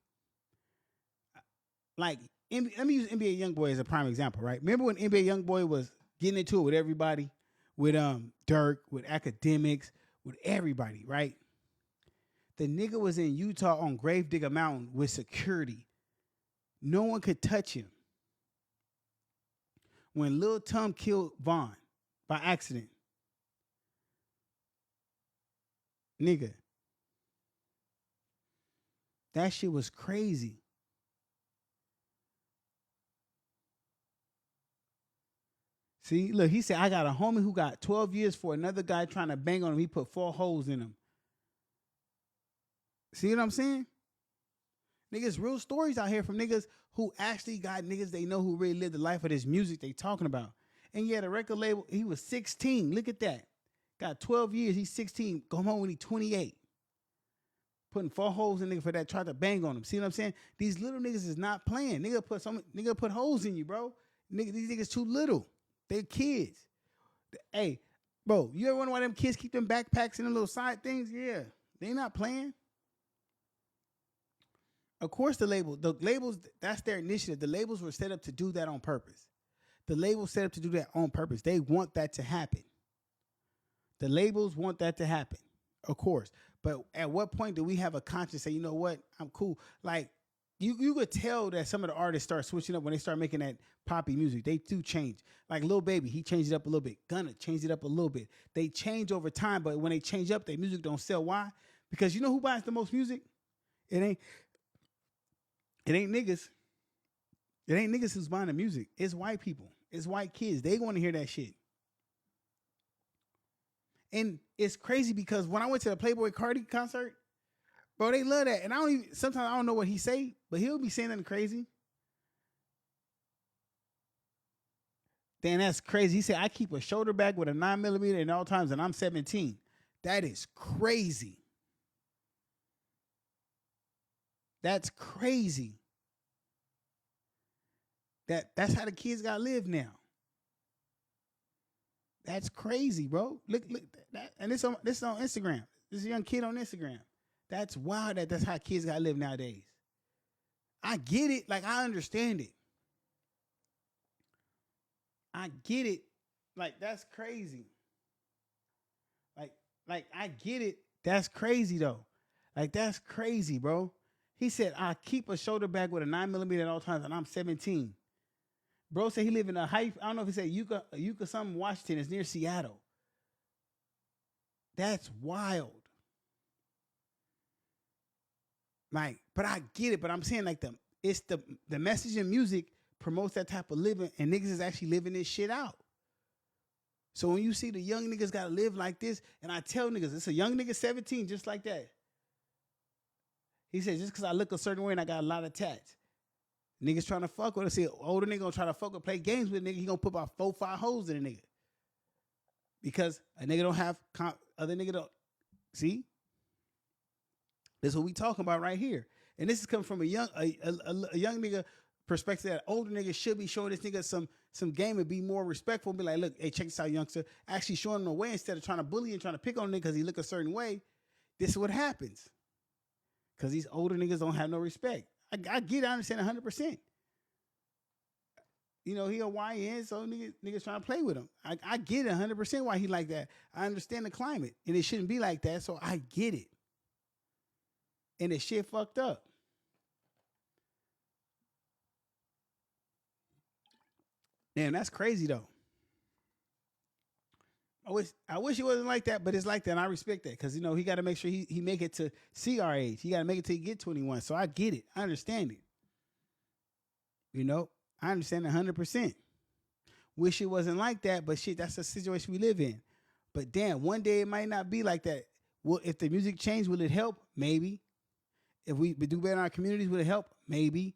like let me use NBA YoungBoy as a prime example, right? Remember when NBA YoungBoy was getting into it with everybody, with Dirk, with academics, with everybody, right? The nigga was in Utah on Gravedigger Mountain with security. No one could touch him. When Lil Tum killed Vaughn by accident, nigga, that shit was crazy. See, look, he said, I got a homie who got 12 years for another guy trying to bang on him. He put 4 holes in him. See what I'm saying? Niggas, real stories out here from niggas who actually got niggas they know who really lived the life of this music they talking about. And yeah, the record label, he was 16. Look at that. Got 12 years. He's 16. Go home when he's 28. Putting 4 holes in nigga for that, tried to bang on him. See what I'm saying? These little niggas is not playing. Nigga put holes in you, bro. These niggas too little. They kids. Hey, bro, you ever wonder why them kids keep them backpacks and them little side things? Yeah. They not playing. Of course, the labels, that's their initiative. The labels were set up to do that on purpose. The labels set up to do that on purpose. They want that to happen. The labels want that to happen, of course. But at what point do we have a conscience say, you know what, I'm cool? Like, you could tell that some of the artists start switching up when they start making that poppy music. They do change. Like Lil Baby, he changed it up a little bit. Gunna changed it up a little bit. They change over time, but when they change up, their music don't sell. Why? Because you know who buys the most music? It ain't niggas. It ain't niggas who's buying the music. It's white people. It's white kids. They want to hear that shit. And it's crazy because when I went to the Playboy Cardi concert, bro, they love that. And sometimes I don't know what he say, but he'll be saying nothing crazy. Then that's crazy. He said, I keep a shoulder bag with a 9mm at all times and I'm 17. That is crazy. That's crazy. That's how the kids gotta live now. That's crazy, bro. Look that, and this is on Instagram. This is a young kid on Instagram. That's wild. That's how kids gotta live nowadays. I get it. Like I understand it. I get it. Like that's crazy. Like I get it. That's crazy though. Like that's crazy, bro. He said I keep a shoulder bag with a 9mm at all times, and I'm 17. Bro said he live in a high. I don't know if he said Yucca something, Washington. It's near Seattle. That's wild. Like, but I get it. But I'm saying like it's the message in music promotes that type of living, and niggas is actually living this shit out. So when you see the young niggas gotta live like this, and I tell niggas, it's a young nigga 17, just like that. He said, just because I look a certain way and I got a lot of tats. Niggas trying to fuck with us. See, older nigga gonna try to fuck with, play games with a nigga. He gonna put about 4, 5 holes in a nigga. Because a nigga don't have, other nigga don't. See? This is what we talking about right here. And this is coming from a young nigga perspective that older niggas should be showing this nigga some game and be more respectful and be like, look, hey, check this out, youngster. Actually showing him a way instead of trying to bully and trying to pick on a nigga because he look a certain way. This is what happens. Because these older niggas don't have no respect. I get it, I understand 100%. You know, he a YN, so niggas trying to play with him. I get it 100% why he like that. I understand the climate, and it shouldn't be like that, so I get it. And the shit fucked up. Damn, that's crazy though. I wish it wasn't like that, but it's like that. And I respect that because you know he got to make sure he make it to see our age. He got to make it till he get 21. So I get it. I understand it. You know, I understand 100%. Wish it wasn't like that, but shit, that's the situation we live in. But damn, one day it might not be like that. Well, if the music changed, will it help? Maybe. If we do better in our communities, will it help? Maybe.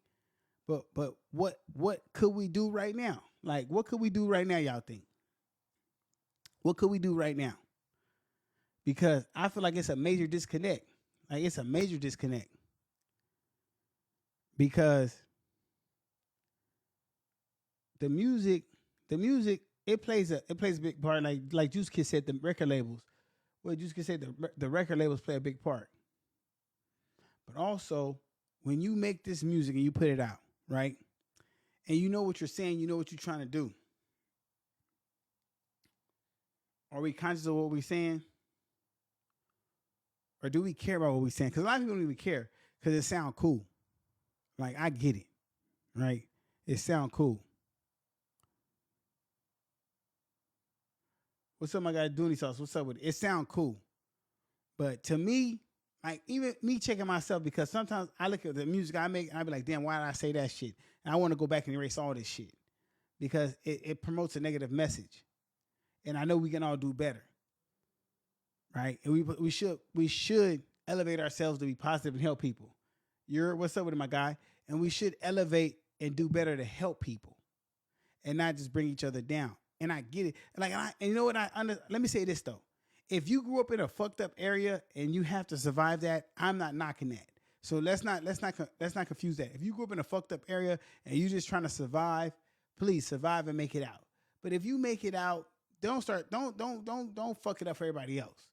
But what could we do right now? Like, what could we do right now, y'all think? What could we do right now? Because I feel like it's a major disconnect. Like it's a major disconnect. Because the music, it plays a big part. Like Juice Kid said, the record labels. Well, Juice Kid said the record labels play a big part. But also, when you make this music and you put it out, right? And you know what you're saying, you know what you're trying to do. Are we conscious of what we're saying? Or do we care about what we're saying? Because a lot of people don't even care because it sounds cool. Like, I get it, right? It sounds cool. What's up, my guy, Dooney Sauce? What's up with it? It sounds cool. But to me, like, even me checking myself, because sometimes I look at the music I make and I be like, damn, why did I say that shit? And I want to go back and erase all this shit because it promotes a negative message. And I know we can all do better, right? And we should elevate ourselves to be positive and help people. What's up with it, my guy? And we should elevate and do better to help people and not just bring each other down. And I get it. And you know what? Let me say this though. If you grew up in a fucked up area and you have to survive that, I'm not knocking that. So let's not confuse that. If you grew up in a fucked up area and you're just trying to survive, please survive and make it out. But if you make it out, don't fuck it up for everybody else.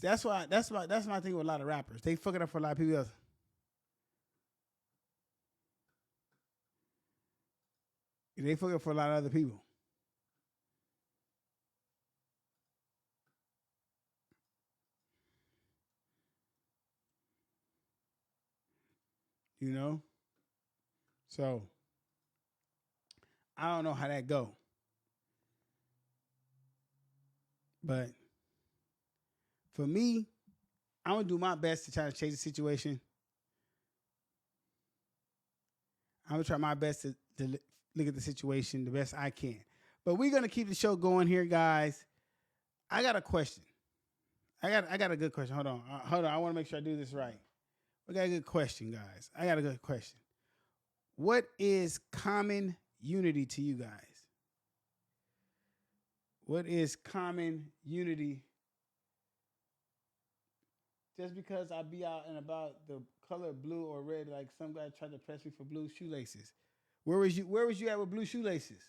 That's my thing with a lot of rappers. They fuck it up for a lot of people else. They fuck it up for a lot of other people. You know? So I don't know how that go. But for me, I'm gonna do my best to try to change the situation. I'm gonna try my best to look at the situation the best I can. But we're gonna keep the show going here, guys. I got a question. I got a good question. Hold on. I want to make sure I do this right. We got a good question, guys. I got a good question. What is common unity to you guys? What is common unity? Just because I be out and about the color blue or red, like some guy tried to press me for blue shoelaces. Where was you at with blue shoelaces?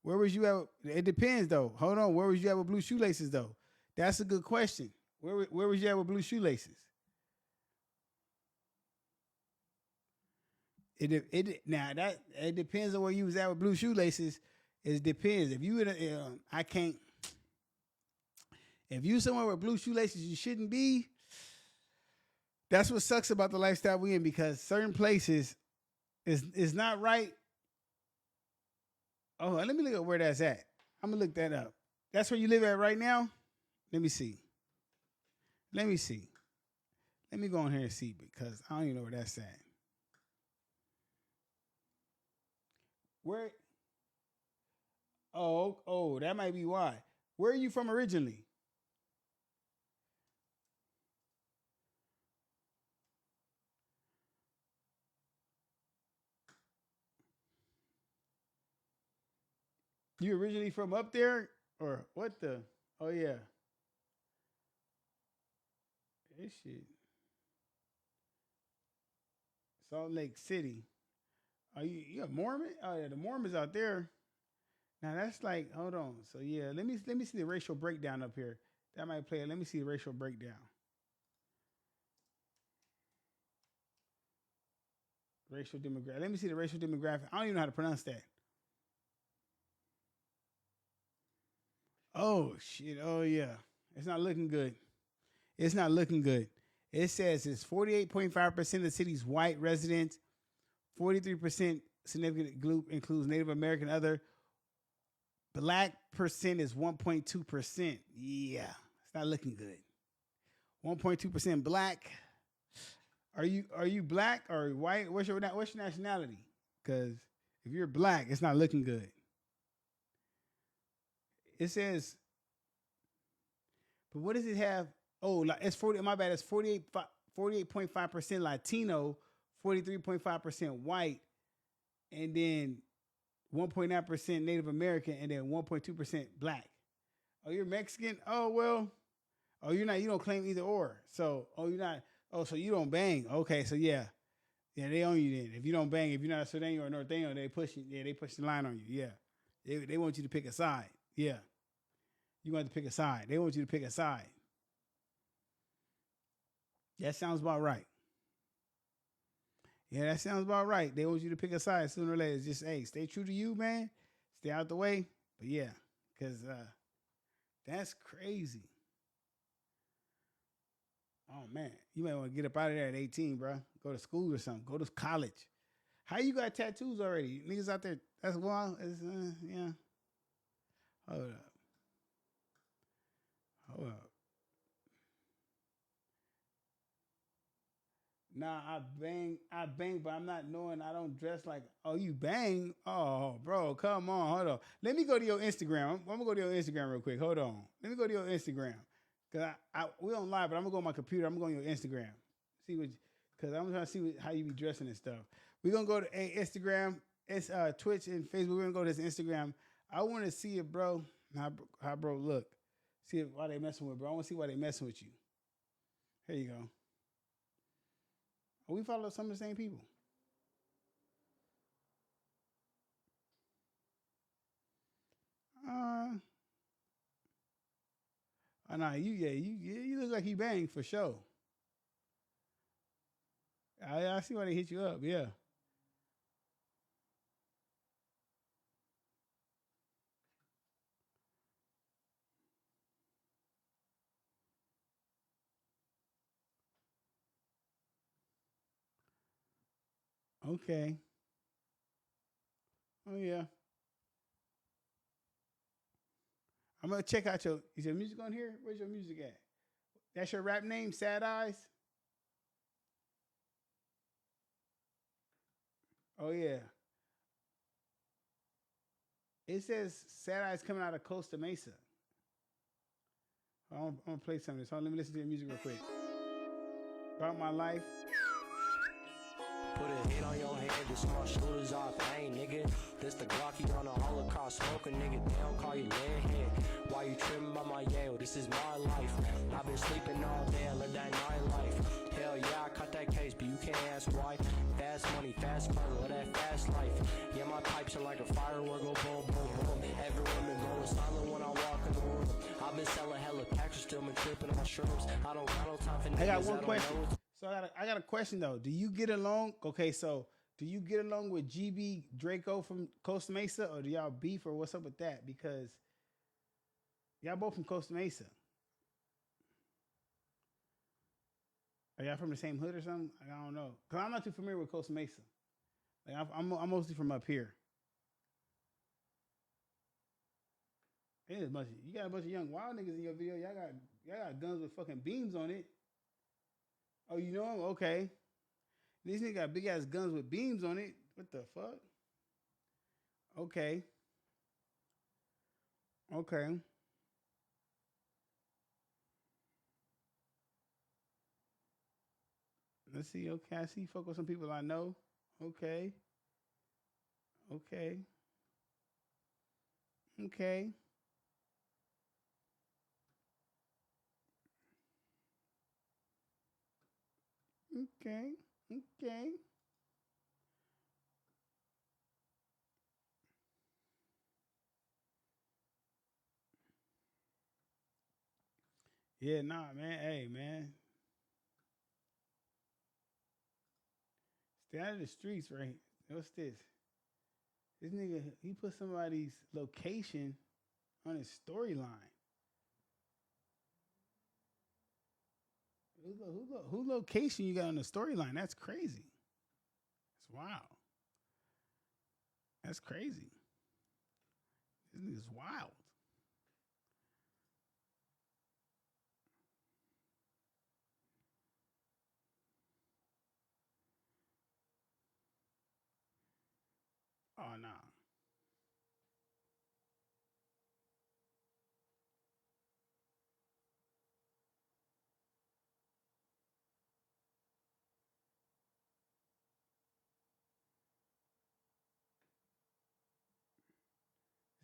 Where was you at? It depends though. Hold on. Where was you at with blue shoelaces though? That's a good question. Where was you at with blue shoelaces? It depends on where you was at with blue shoelaces. It depends. If you I can't. If you somewhere with blue shoelaces you shouldn't be. That's what sucks about the lifestyle we in, because certain places is not right. Oh, let me look at where that's at. I'm gonna look that up. That's where you live at right now? Let me see. Let me go in here and see, because I don't even know where that's at. Where? Oh, that might be why. Where are you from originally? You originally from up there? Or what the? Oh, yeah. This shit. Salt Lake City. Are you a Mormon? Oh, yeah, the Mormons out there. Now that's like, hold on. So yeah, let me see the racial breakdown up here. That might play it. Let me see the racial breakdown. Racial demographic. Let me see the racial demographic. I don't even know how to pronounce that. Oh shit. Oh yeah. It's not looking good. It's not looking good. It says it's 48.5% of the city's white residents. 43% significant group includes Native American, other. Black percent is 1.2%. Yeah, it's not looking good. 1.2% black. Are you black or white? What's your nationality? Because if you're black, it's not looking good. It says, but what does it have? Oh, it's 40. My bad. It's 48.5% Latino, 43.5% white, and then 1.9% Native American, and then 1.2% black. Oh, you're Mexican. Oh well. Oh, you're not. You don't claim either or. So, oh, you're not. Oh, so you don't bang. Okay, so yeah, yeah, they own you then. If you don't bang, if you're not a Sudanese or a Norteño, they push you. Yeah, they push the line on you. Yeah, they want you to pick a side. Yeah, you want to pick a side. They want you to pick a side. That sounds about right. Yeah, that sounds about right. They want you to pick a side sooner or later. It's just, hey, stay true to you, man. Stay out the way. But yeah, because that's crazy. Oh man, you might want to get up out of there at 18, bro. Go to school or something. Go to college. How you got tattoos already? Niggas out there, that's wild. Yeah. Hold up. Hold up. Nah, I bang, but I'm not knowing. I don't dress like. Oh, you bang? Oh, bro, come on, hold on. Let me go to your Instagram. I'm gonna go to your Instagram real quick. Hold on. Let me go to your Instagram, cause we don't lie, but I'm gonna go on my computer. I'm gonna go on your Instagram. See what, cause I'm trying to see how you be dressing and stuff. We're gonna go to Instagram. It's Twitch and Facebook. We're gonna go to this Instagram. I want to see it, bro. How bro look. See why they messing with, bro. I want to see why they messing with you. Here you go. We follow some of the same people. Uh, oh, nah, you look like you bang for sure. I see why they hit you up. Yeah. Okay. Oh yeah. I'm gonna check out your. Is your music on here? Where's your music at? That's your rap name, Sad Eyes. Oh yeah. It says Sad Eyes coming out of Costa Mesa. I'm gonna play some of this. Hold on, let me listen to your music real quick. About my life. Put a hit on your head, the small shooters off pain, nigga. This the Glocky on a Holocaust smoking, nigga. They don't call you leadhead. Why you tripping by my Yale? This is my life. I've been sleeping all day, I live that nightlife. Hell yeah, I caught that case, but you can't ask why. Fast money, fast car, what that fast life. Yeah, my pipes are like a firework, go boom, boom, boom. Everyone been going silent when I walk in the room. I've been selling hella packs, still been tripping on my shrooms. I don't got no time for niggas. I got one question. So I got a question though. Do you get along? Okay, so do you get along with GB Draco from Costa Mesa, or do y'all beef, or what's up with that? Because y'all both from Costa Mesa. Are y'all from the same hood or something? Like, I don't know. Cause I'm not too familiar with Costa Mesa. Like I'm mostly from up here. It is much. You got a bunch of young wild niggas in your video. Y'all got guns with fucking beams on it. Oh, you know him? Okay. These niggas got big ass guns with beams on it. What the fuck? Okay. Okay. Let's see. Okay, I see. Fuck with some people I know. Okay. Okay. Okay. Okay. Okay. Yeah, nah, man. Hey, man. Stay out of the streets, right? What's this? This nigga, he put somebody's location on his storyline. Who location you got on the storyline? That's crazy. That's wow. That's crazy. This nigga's wild. Oh no. Nah.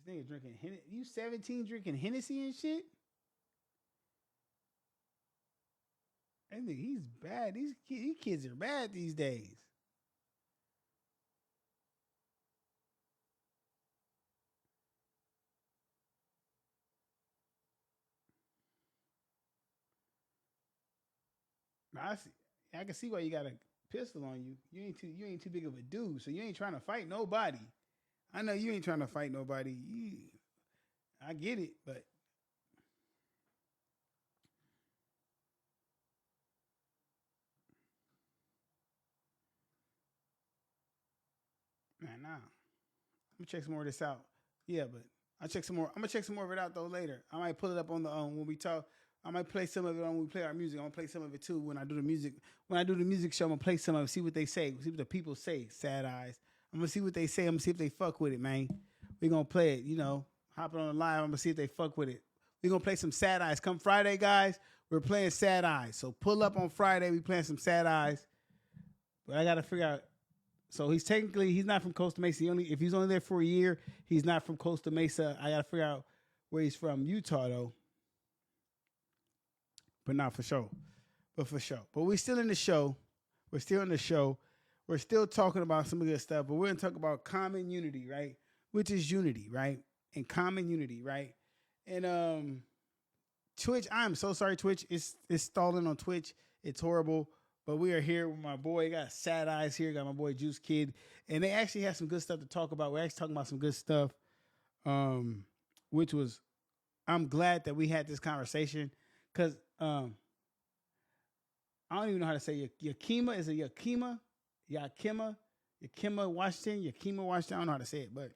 nigga drinking Hennessy. You 17 drinking Hennessy and shit? I think he's bad. These kids are bad these days. Now I can see why you got a pistol on you. You ain't too big of a dude, so you ain't trying to fight nobody. I know you ain't trying to fight nobody. I get it, but man, nah. I'm gonna check some more of this out. Yeah, but I'll check some more. I'm gonna check some more of it out though later. I might pull it up on the when we talk. I might play some of it when we play our music. I'm gonna play some of it too when I do the music. When I do the music show, I'm gonna play some of it, see what they say, see what the people say. Sad eyes. I'm gonna see what they say. I'm gonna see if they fuck with it, man. We gonna play it, hopping on the live. I'm gonna see if they fuck with it. We gonna play some Sad Eyes. Come Friday, guys, we're playing Sad Eyes. So pull up on Friday. We playing some Sad Eyes. But I gotta figure out. So he's not from Costa Mesa. If he's only there for a year, he's not from Costa Mesa. I gotta figure out where he's from. Utah though. But not for sure. But for sure. But we're still in the show. We're still in the show. We're still talking about some good stuff. But we're gonna talk about common unity, right? Which is unity, right? And common unity, right? And Twitch, I'm so sorry, Twitch. It's stalling on Twitch. It's horrible. But we are here with my boy. Got Sad Eyes here. Got my boy Juice Kid. And they actually have some good stuff to talk about. We're actually talking about some good stuff. Which was, I'm glad that we had this conversation. Because I don't even know how to say Yakima. Is it Yakima? Yakima Washington. Yakima Washington. I don't know how to say it, but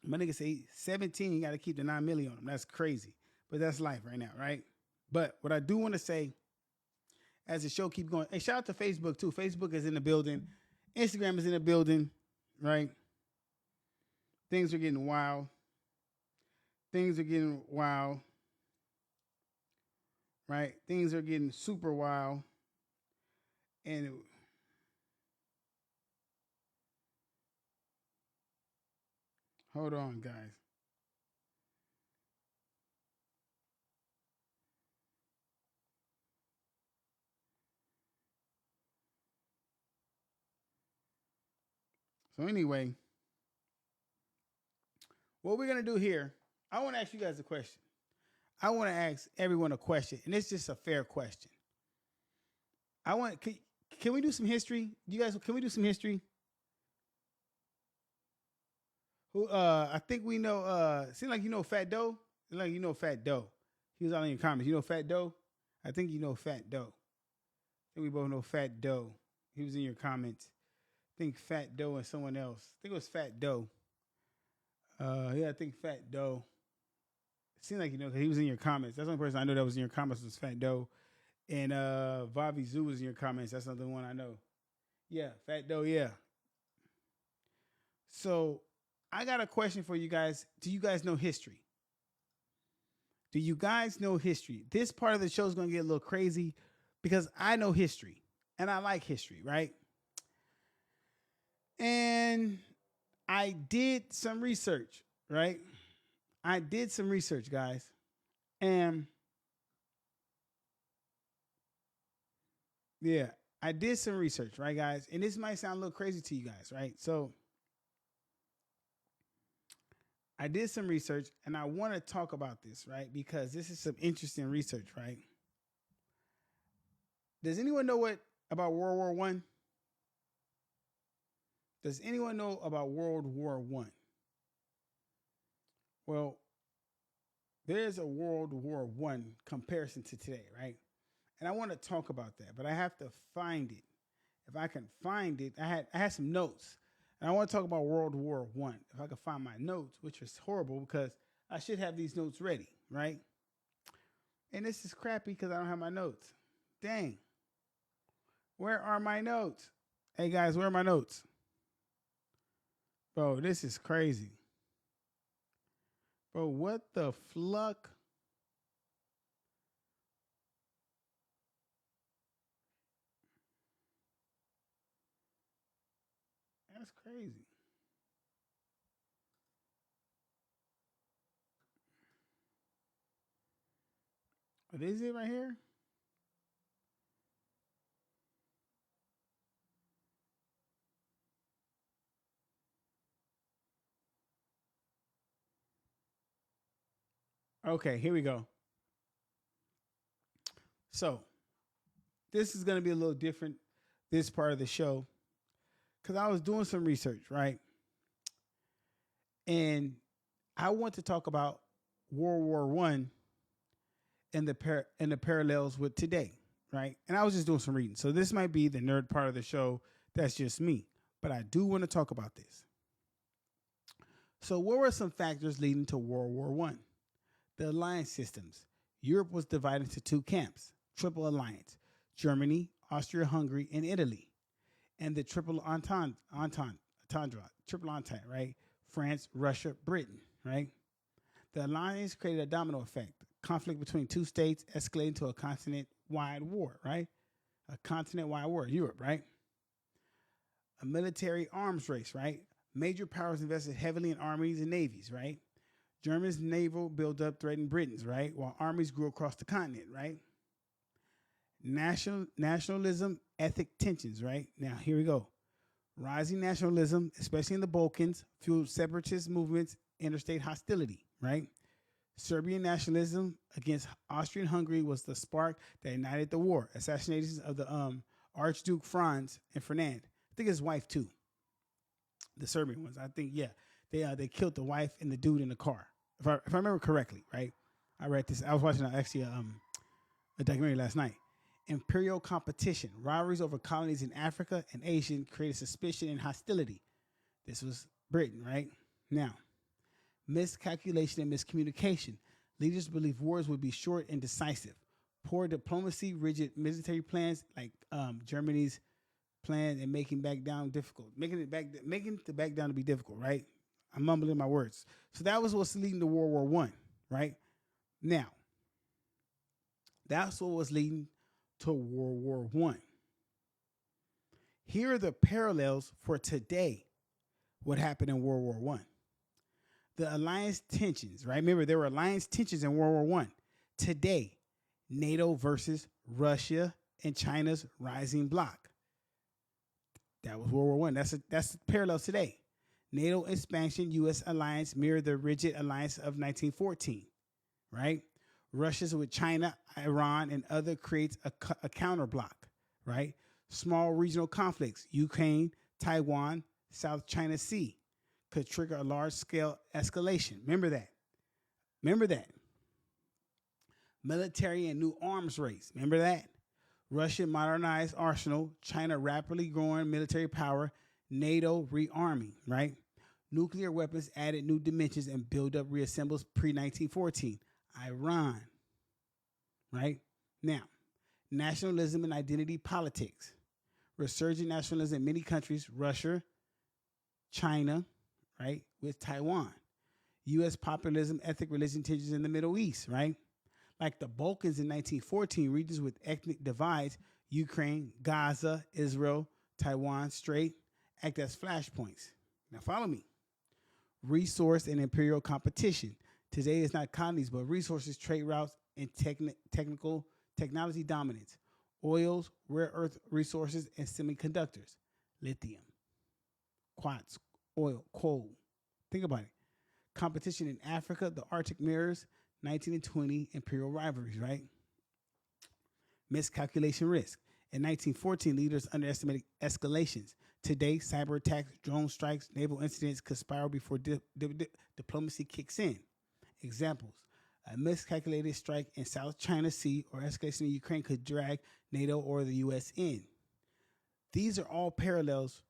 my nigga say 17, you got to keep the 9 million on him. That's crazy. But that's life right now, right? But what I do want to say, as the show keeps going, hey, shout out to Facebook too. Facebook is in the building. Instagram is in the building, right? Things are getting wild. Right? Things are getting super wild. And hold on, guys. So anyway, what we're going to do here, I want to ask you guys a question. I want to ask everyone a question, and it's just a fair question. Can we do some history? You guys, can we do some history? Who I think we know seem like you know Fat Doe. Like you know Fat Doe. He was out in your comments. You know Fat Doe? I think you know Fat Doe. I think we both know Fat Doe. He was in your comments. I think Fat Doe and someone else. I think it was Fat Doe. Yeah, I think Fat Doe. It seemed like you know because he was in your comments. That's the only person I know that was in your comments was Fat Doe. And Bobby Zoo was in your comments. That's another one I know. Yeah, Fat Doe, yeah. So I got a question for you guys. Do you guys know history? Do you guys know history? This part of the show is going to get a little crazy because I know history and I like history, right? And I did some research, right? I did some research, guys. And yeah, I did some research, right, guys? And this might sound a little crazy to you guys, right? So I did some research and I want to talk about this, right? Because this is some interesting research, right? Does anyone know about World War One? Does anyone know about World War One? Well, there's a World War One comparison to today, right? And I want to talk about that, but I have to find it. If I can find it, I had some notes, and I want to talk about World War One. If I can find my notes, which is horrible because I should have these notes ready, right? And this is crappy because I don't have my notes. Dang. Where are my notes? Hey guys, where are my notes? Bro, this is crazy. Bro, what the fuck? That's crazy. What is it right here? Okay, here we go. So this is going to be a little different, this part of the show, because I was doing some research, right? And I want to talk about World War One and the parallels with today, right? And I was just doing some reading, so this might be the nerd part of the show. That's just me, but I do want to talk about this. So, what were some factors leading to World War One? The alliance systems. Europe was divided into two camps: Triple Alliance, Germany, Austria-Hungary, and Italy, and the Triple Entente, right? France, Russia, Britain, right? The alliance created a domino effect. Conflict between two states escalating to a continent-wide war, right? A continent-wide war, Europe, right? A military arms race, right? Major powers invested heavily in armies and navies, right? Germany's naval buildup threatened Britain's, right? While armies grew across the continent, right? Nationalism, ethnic tensions, right? Now, here we go. Rising nationalism, especially in the Balkans, fueled separatist movements, interstate hostility, right? Serbian nationalism against Austrian-Hungary was the spark that ignited the war. Assassinations of the Archduke Franz and Ferdinand. I think his wife too. The Serbian ones. I think, yeah. They killed the wife and the dude in the car. If I remember correctly, right? I read this. I was watching actually a documentary last night. Imperial competition, rivalries over colonies in Africa and Asia created suspicion and hostility. This was Britain, right? Now, miscalculation and miscommunication. Leaders believed wars would be short and decisive. Poor diplomacy, rigid military plans like Germany's plan and making back down difficult, making the back down to be difficult, right? I'm mumbling my words. So that was what's leading to World War One, right? Now, that's what was leading to World War One. Here are the parallels for today. What happened in World War One? The alliance tensions, right? Remember, there were alliance tensions in World War One. Today, NATO versus Russia and China's rising bloc. That was World War One. That's the parallels today. NATO expansion, U.S. alliance mirrored the rigid alliance of 1914, right? Russia's with China, Iran, and other creates a counter bloc, right? Small regional conflicts, Ukraine, Taiwan, South China Sea, could trigger a large-scale escalation. Remember that. Military and new arms race. Remember that. Russia modernized arsenal, China rapidly growing military power, NATO rearming, right? Nuclear weapons added new dimensions and buildup reassembles pre-1914. Iran, right? Now, nationalism and identity politics. Resurgent nationalism in many countries, Russia, China, right, with Taiwan. U.S. populism, ethnic religion tensions in the Middle East, right? Like the Balkans in 1914, regions with ethnic divides, Ukraine, Gaza, Israel, Taiwan, Strait, act as flashpoints. Now follow me. Resource and imperial competition. Today it's not colonies, but resources, trade routes, and technology dominance. Oils, rare earth resources, and semiconductors. Lithium, quartz, oil, coal. Think about it. Competition in Africa, the Arctic mirrors, 19 and 20 imperial rivalries, right? Miscalculation risk. In 1914, leaders underestimated escalations. Today, cyber attacks, drone strikes, naval incidents could spiral before diplomacy kicks in. Examples: a miscalculated strike in South China Sea or escalation in Ukraine could drag NATO or the U.S. in. These are all parallels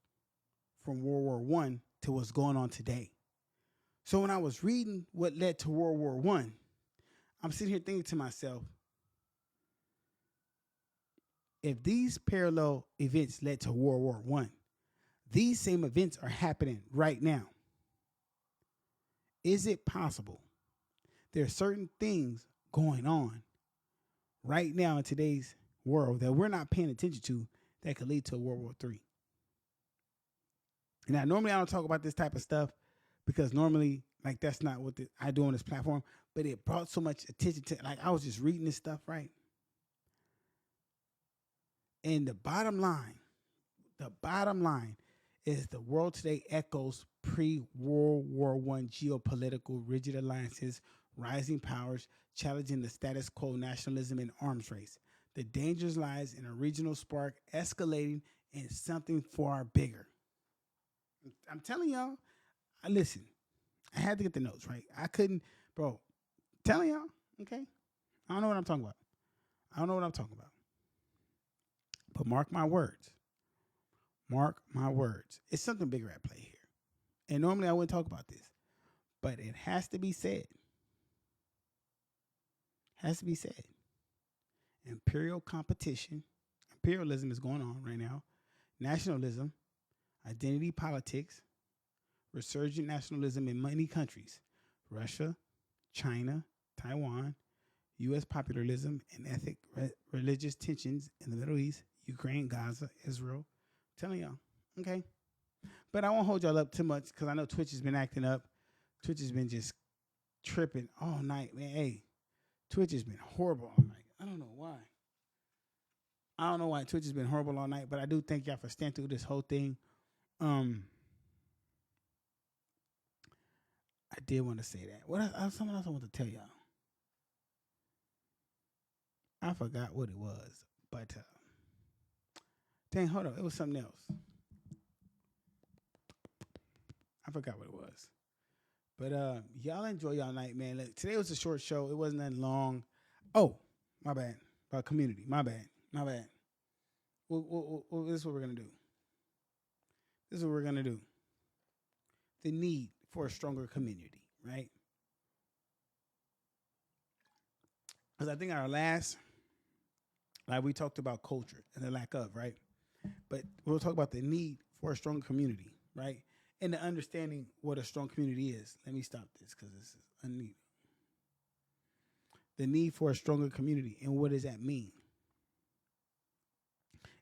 from World War One to what's going on today. So when I was reading what led to World War One, I'm sitting here thinking to myself, if these parallel events led to World War One, these same events are happening right now. Is it possible there are certain things going on right now in today's world that we're not paying attention to that could lead to World War III? Now, normally I don't talk about this type of stuff because normally, like, that's not what I do on this platform. but it brought so much attention to, like, I was just reading this stuff, right? And the bottom line is the world today echoes pre-World War I geopolitical rigid alliances, rising powers, challenging the status quo, nationalism, and arms race. The dangers lies in a regional spark escalating in something far bigger. I'm telling y'all, listen, I had to get the notes, right? I couldn't, bro, telling y'all, okay? I don't know what I'm talking about. But mark my words. It's something bigger at play here. And normally I wouldn't talk about this, but it has to be said. Imperialism is going on right now. Nationalism, identity politics, resurgent nationalism in many countries. Russia, China, Taiwan, U.S. popularism and ethnic religious tensions in the Middle East, Ukraine, Gaza, Israel. I'm telling y'all, okay? But I won't hold y'all up too much because I know Twitch has been acting up. Twitch has been just tripping all night, man. Hey, Twitch has been horrible all night. I don't know why. Twitch has been horrible all night, but I do thank y'all for staying through this whole thing. I did want to say that. Something else I want to tell y'all. I forgot what it was, but dang, hold on. It was something else. I forgot what it was. But y'all enjoy y'all night, man. Look, today was a short show. It wasn't that long. Oh, my bad. About community. My bad. Well, this is what we're going to do. The need for a stronger community, right? Because I think our last, like, we talked about culture and the lack of, right? But we'll talk about the need for a strong community, right? And the understanding what a strong community is. Let me stop this because this is unneeded. The need for a stronger community and what does that mean?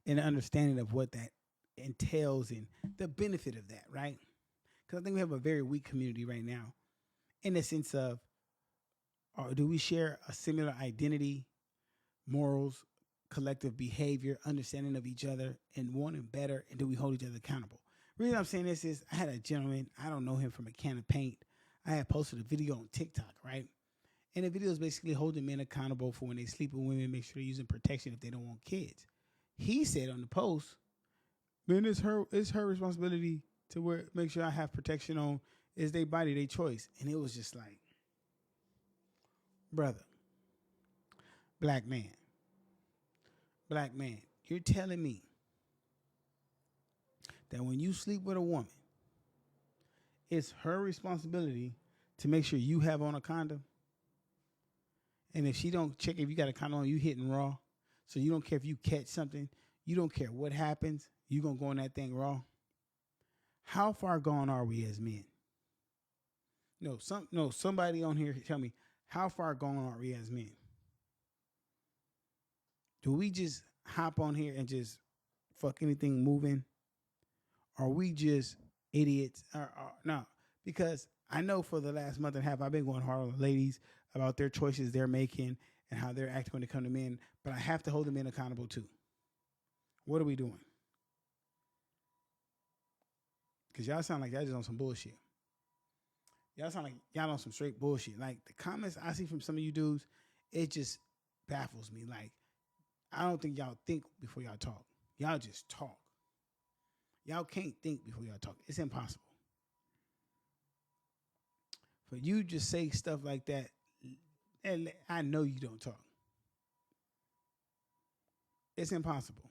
And the understanding of what that entails and the benefit of that, right? Because I think we have a very weak community right now in the sense of, do we share a similar identity, morals, collective behavior, understanding of each other, and wanting better, and do we hold each other accountable? The reason I'm saying this is I had a gentleman, I don't know him from a can of paint. I had posted a video on TikTok, right? And the video is basically holding men accountable for when they sleep with women, make sure they're using protection if they don't want kids. He said on the post, man, it's her responsibility to make sure I have protection on. It's their body, their choice. And it was just like, brother, black man, you're telling me that when you sleep with a woman, it's her responsibility to make sure you have on a condom? And if she don't check if you got a condom on, you hitting raw. So you don't care if you catch something. You don't care what happens. You going to go on that thing raw. How far gone are we as men? Somebody on here tell me, how far gone are we as men? Do we just hop on here and just fuck anything moving? Are we just idiots? No, because I know for the last month and a half, I've been going hard on the ladies about their choices they're making and how they're acting when they come to men, but I have to hold the men accountable too. What are we doing? Because y'all sound like y'all just on some bullshit. Y'all sound like y'all on some straight bullshit. Like, the comments I see from some of you dudes, it just baffles me. Like, I don't think y'all think before y'all talk. Y'all just talk. Y'all can't think before y'all talk. It's impossible. But you just say stuff like that, and I know you don't talk. It's impossible.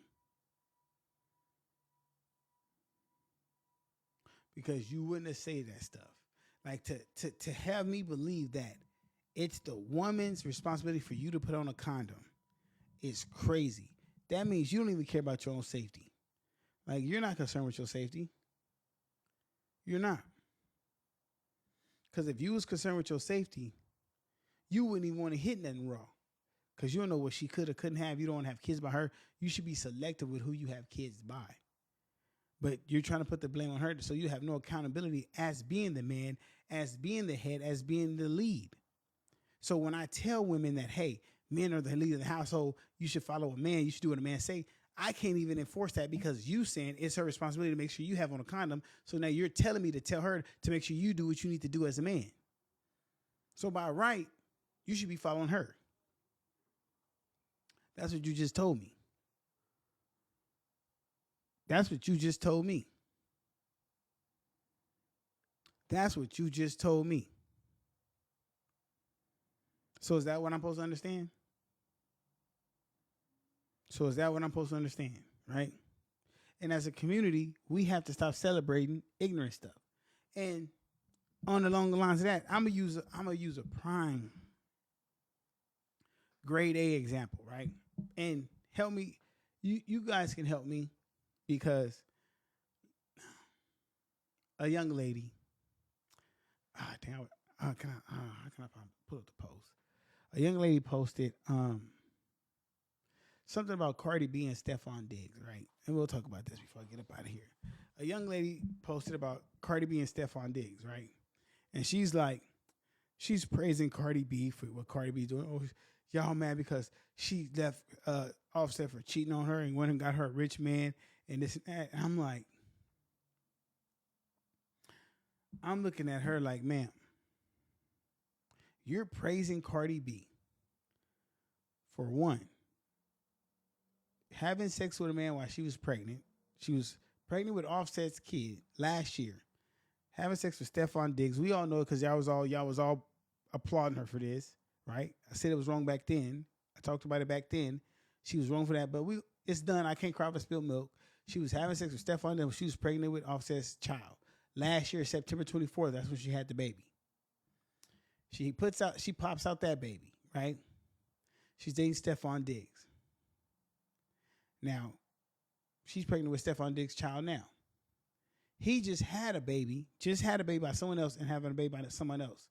Because you wouldn't have said that stuff. Like, to have me believe that it's the woman's responsibility for you to put on a condom is crazy. That means you don't even care about your own safety. Like, you're not concerned with your safety. You're not. Because if you was concerned with your safety, you wouldn't even want to hit nothing raw. Because you don't know what she could or couldn't have. You don't want to have kids by her. You should be selective with who you have kids by. But you're trying to put the blame on her, so you have no accountability as being the man, as being the head, as being the lead. So when I tell women that, hey, men are the leader of the household, you should follow a man, you should do what a man say, I can't even enforce that because you saying it's her responsibility to make sure you have on a condom. So now you're telling me to tell her to make sure you do what you need to do as a man. So by right, you should be following her. That's what you just told me. That's what you just told me. That's what you just told me. So is that what I'm supposed to understand? So is that what I'm supposed to understand, right? And as a community, we have to stop celebrating ignorant stuff. And on the long lines of that, I'm gonna use a prime grade A example, right? And help me, you guys can help me because a young lady, how can I pull up the post? A young lady posted something about Cardi B and Stefon Diggs, right? And we'll talk about this before I get up out of here. A young lady posted about Cardi B and Stefon Diggs, right? And she's praising Cardi B for what Cardi B's doing. Oh, y'all mad because she left Offset for cheating on her and went and got her a rich man and this and that. And I'm looking at her like, ma'am, you're praising Cardi B for one, having sex with a man while she was pregnant. She was pregnant with Offset's kid last year. Having sex with Stefon Diggs. We all know it because y'all was all applauding her for this, right? I said it was wrong back then. I talked about it back then. She was wrong for that, but it's done. I can't cry over spilled milk. She was having sex with Stefon Diggs. She was pregnant with Offset's child. Last year, September 24th, that's when she had the baby. She pops out that baby, right? She's dating Stefon Diggs. Now, she's pregnant with Stefon Diggs' child now. He just had a baby by someone else and having a baby by someone else.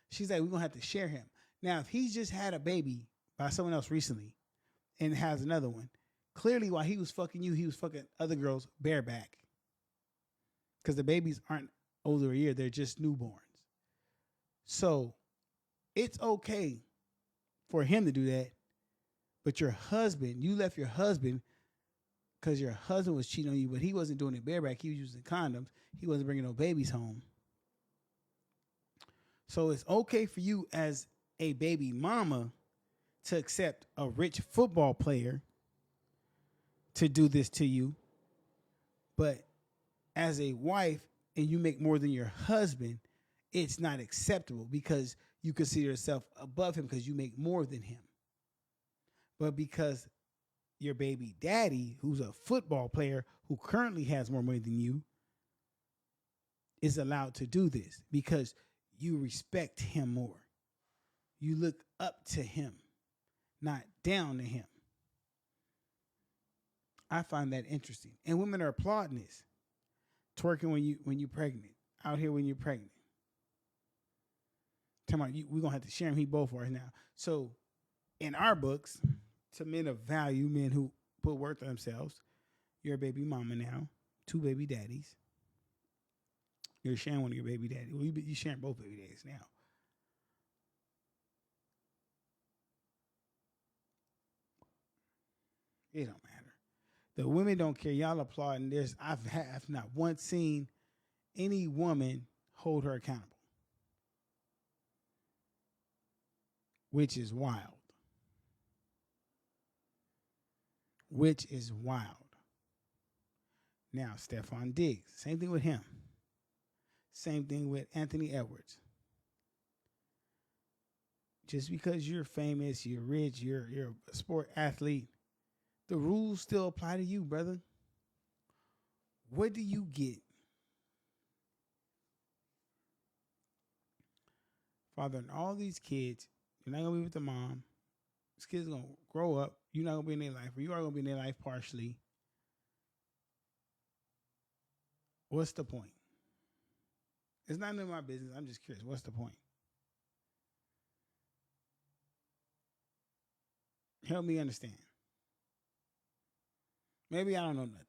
She's like, we're going to have to share him. Now, if he just had a baby by someone else recently and has another one, clearly while he was fucking you, he was fucking other girls bareback. Because the babies aren't older a year, they're just newborns. So it's okay for him to do that. But your husband, you left your husband because your husband was cheating on you, but he wasn't doing it bareback. He was using condoms. He wasn't bringing no babies home. So it's okay for you as a baby mama to accept a rich football player to do this to you. But as a wife and you make more than your husband, it's not acceptable because you consider yourself above him because you make more than him. But because your baby daddy, who's a football player who currently has more money than you, is allowed to do this because you respect him more. You look up to him, not down to him. I find that interesting. And women are applauding this. Twerking when you're pregnant. Out here when you're pregnant. Talking about we're going to have to share him. He both are now. So in our books, to men of value, men who put worth on themselves, you're a baby mama now. 2 baby daddies. You're sharing one of your baby daddies. Well, you're sharing both baby daddies now. It don't matter. The women don't care. Y'all applauding this. I've not once seen any woman hold her accountable. Which is wild. Which is wild. Now, Stefon Diggs. Same thing with him. Same thing with Anthony Edwards. Just because you're famous, you're rich, you're a sport athlete, the rules still apply to you, brother. What do you get? Father, and all these kids, you're not going to be with the mom. These kids are going to grow up. You're not going to be in their life, or you are going to be in their life partially. What's the point? It's not none of my business. I'm just curious. What's the point? Help me understand. Maybe I don't know nothing.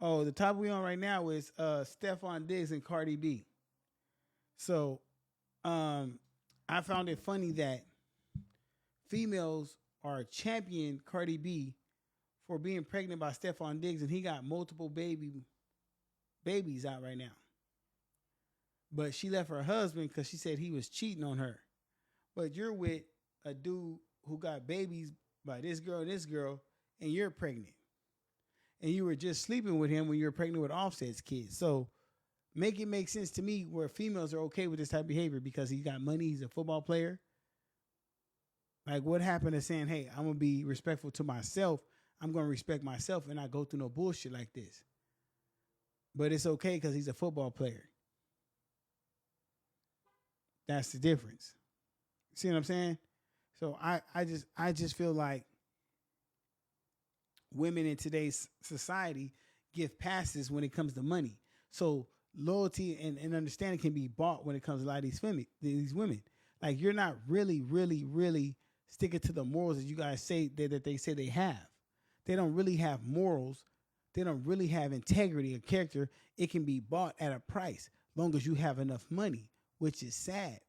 Oh, the topic we on right now is Stefon Diggs and Cardi B. So, I found it funny that females are champion Cardi B for being pregnant by Stefon Diggs, and he got multiple babies out right now. But she left her husband because she said he was cheating on her. But you're with a dude who got babies by this girl, and you're pregnant. And you were just sleeping with him when you were pregnant with Offset's kids. So make it make sense to me where females are okay with this type of behavior because he got money, he's a football player. Like, what happened to saying, hey, I'm going to be respectful to myself. I'm going to respect myself and not go through no bullshit like this. But it's okay because he's a football player. That's the difference. See what I'm saying? So I just feel like women in today's society give passes when it comes to money. So loyalty and understanding can be bought when it comes to a lot of these women. Like, you're not really, really, really sticking to the morals that you guys say that they say they have. They don't really have morals. They don't really have integrity or character. It can be bought at a price long as you have enough money, which is sad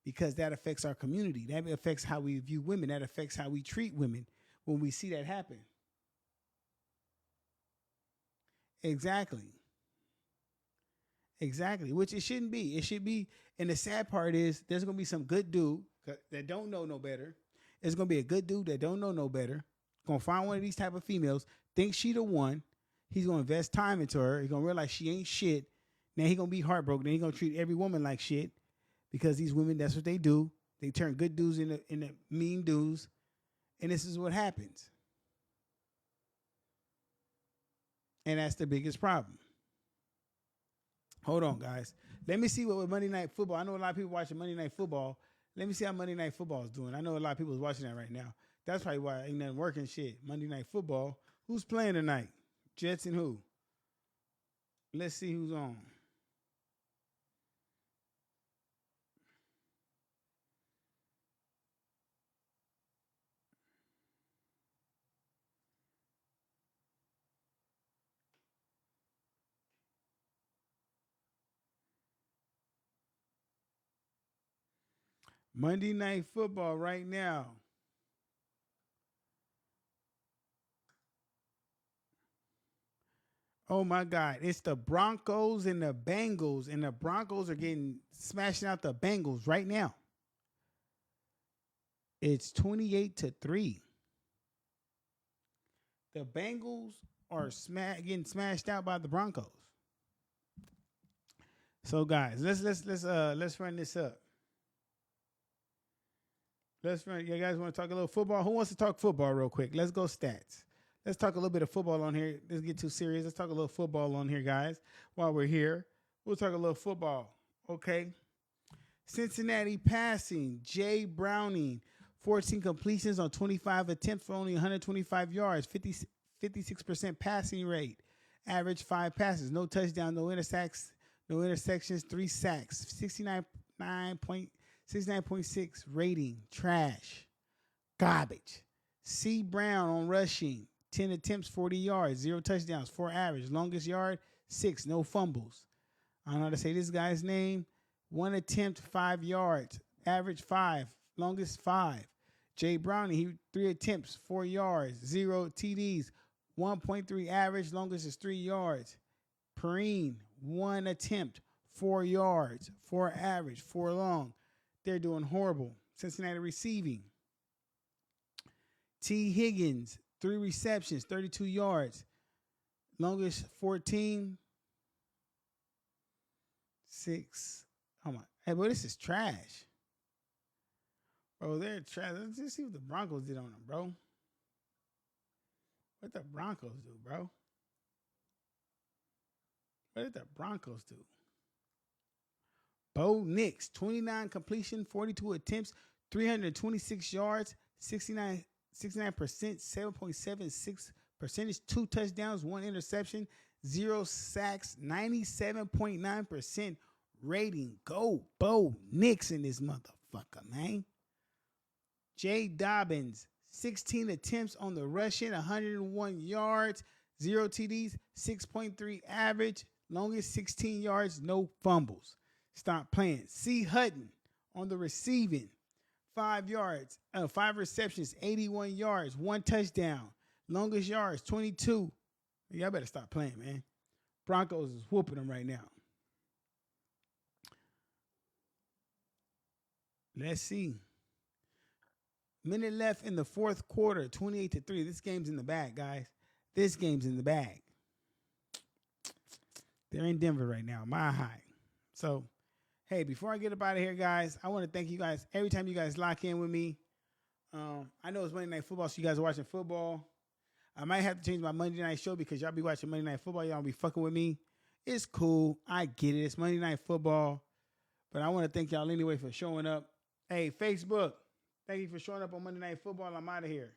because that affects our community. That affects how we view women. That affects how we treat women when we see that happen. Exactly. Which it shouldn't be. It should be. And the sad part is there's going to be some good dude that don't know no better. There's going to be a good dude that don't know no better. Going to find one of these type of females, think she the one. He's going to invest time into her. He's going to realize she ain't shit. Now he going to be heartbroken. Then he going to treat every woman like shit because these women, that's what they do. They turn good dudes into mean dudes. And this is what happens. And that's the biggest problem. Hold on, guys. Let me see what Monday Night Football. I know a lot of people watching Monday Night Football. Let me see how Monday Night Football is doing. I know a lot of people is watching that right now. That's probably why ain't nothing working shit. Monday Night Football. Who's playing tonight? Jets and who? Let's see who's on. Monday Night Football right now. Oh my God. It's the Broncos and the Bengals, and the Broncos are smashing out the Bengals right now. It's 28-3. The Bengals are getting smashed out by the Broncos. So guys, let's run this up. You guys want to talk a little football? Who wants to talk football real quick? Let's go stats. Let's talk a little bit of football on here. Let's get too serious. Let's talk a little football on here, guys. While we're here, we'll talk a little football. Okay. Cincinnati passing. Jay Browning, 14 completions on 25 attempts for only 125 yards, 56% passing rate, average 5 passes, no touchdown, no intersections, 3 sacks, 69.6 rating, trash, garbage. C. Brown on rushing, 10 attempts, 40 yards, 0 touchdowns, 4 average, longest yard, 6, no fumbles. I don't know how to say this guy's name. 1 attempt, 5 yards, average 5, longest 5. Jay Browning, 3 attempts, 4 yards, 0 TDs, 1.3 average, longest is 3 yards. Perrine, 1 attempt, 4 yards, 4 average, 4 long. They're doing horrible. Cincinnati receiving. T. Higgins, 3 receptions, 32 yards. Longest 14. 6. Oh my. Hey, boy, this is trash. Bro, they're trash. Let's just see what the Broncos did on them, bro. What the Broncos do, bro? What did the Broncos do? Bo Nix, 29 completion, 42 attempts, 326 yards, 69%, 7.76 percentage, 2 touchdowns, 1 interception, 0 sacks, 97.9% rating. Go Bo Nix in this motherfucker, man. Jay Dobbins, 16 attempts on the rushing, 101 yards, 0 TDs, 6.3 average, longest 16 yards, no fumbles. Stop playing. C. Hutton On the receiving, 5 yards, 5 receptions, 81 yards, 1 touchdown. Longest yards, 22. Y'all better stop playing, man. Broncos is whooping them right now. Let's see. Minute left in the fourth quarter, 28-3. This game's in the bag, guys. This game's in the bag. They're in Denver right now, mile high. So, hey, before I get up out of here, guys, I want to thank you guys. Every time you guys lock in with me, I know it's Monday Night Football, so you guys are watching football. I might have to change my Monday night show because y'all be watching Monday Night Football. Y'all be fucking with me. It's cool. I get it. It's Monday Night Football. But I want to thank y'all anyway for showing up. Hey, Facebook, thank you for showing up on Monday Night Football. I'm out of here.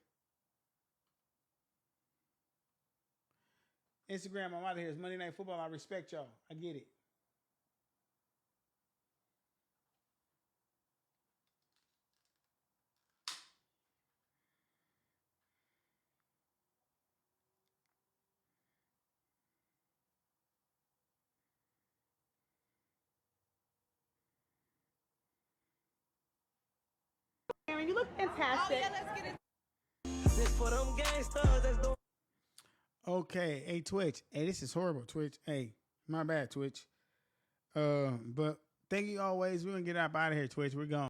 Instagram, I'm out of here. It's Monday Night Football. I respect y'all. I get it. Aaron, you look fantastic. Oh, yeah, let's get it. This for them gangsters that's doing. Okay. Hey, Twitch. Hey, this is horrible, Twitch. Hey, my bad, Twitch. But thank you always. We're going to get up out of here, Twitch. We're gone.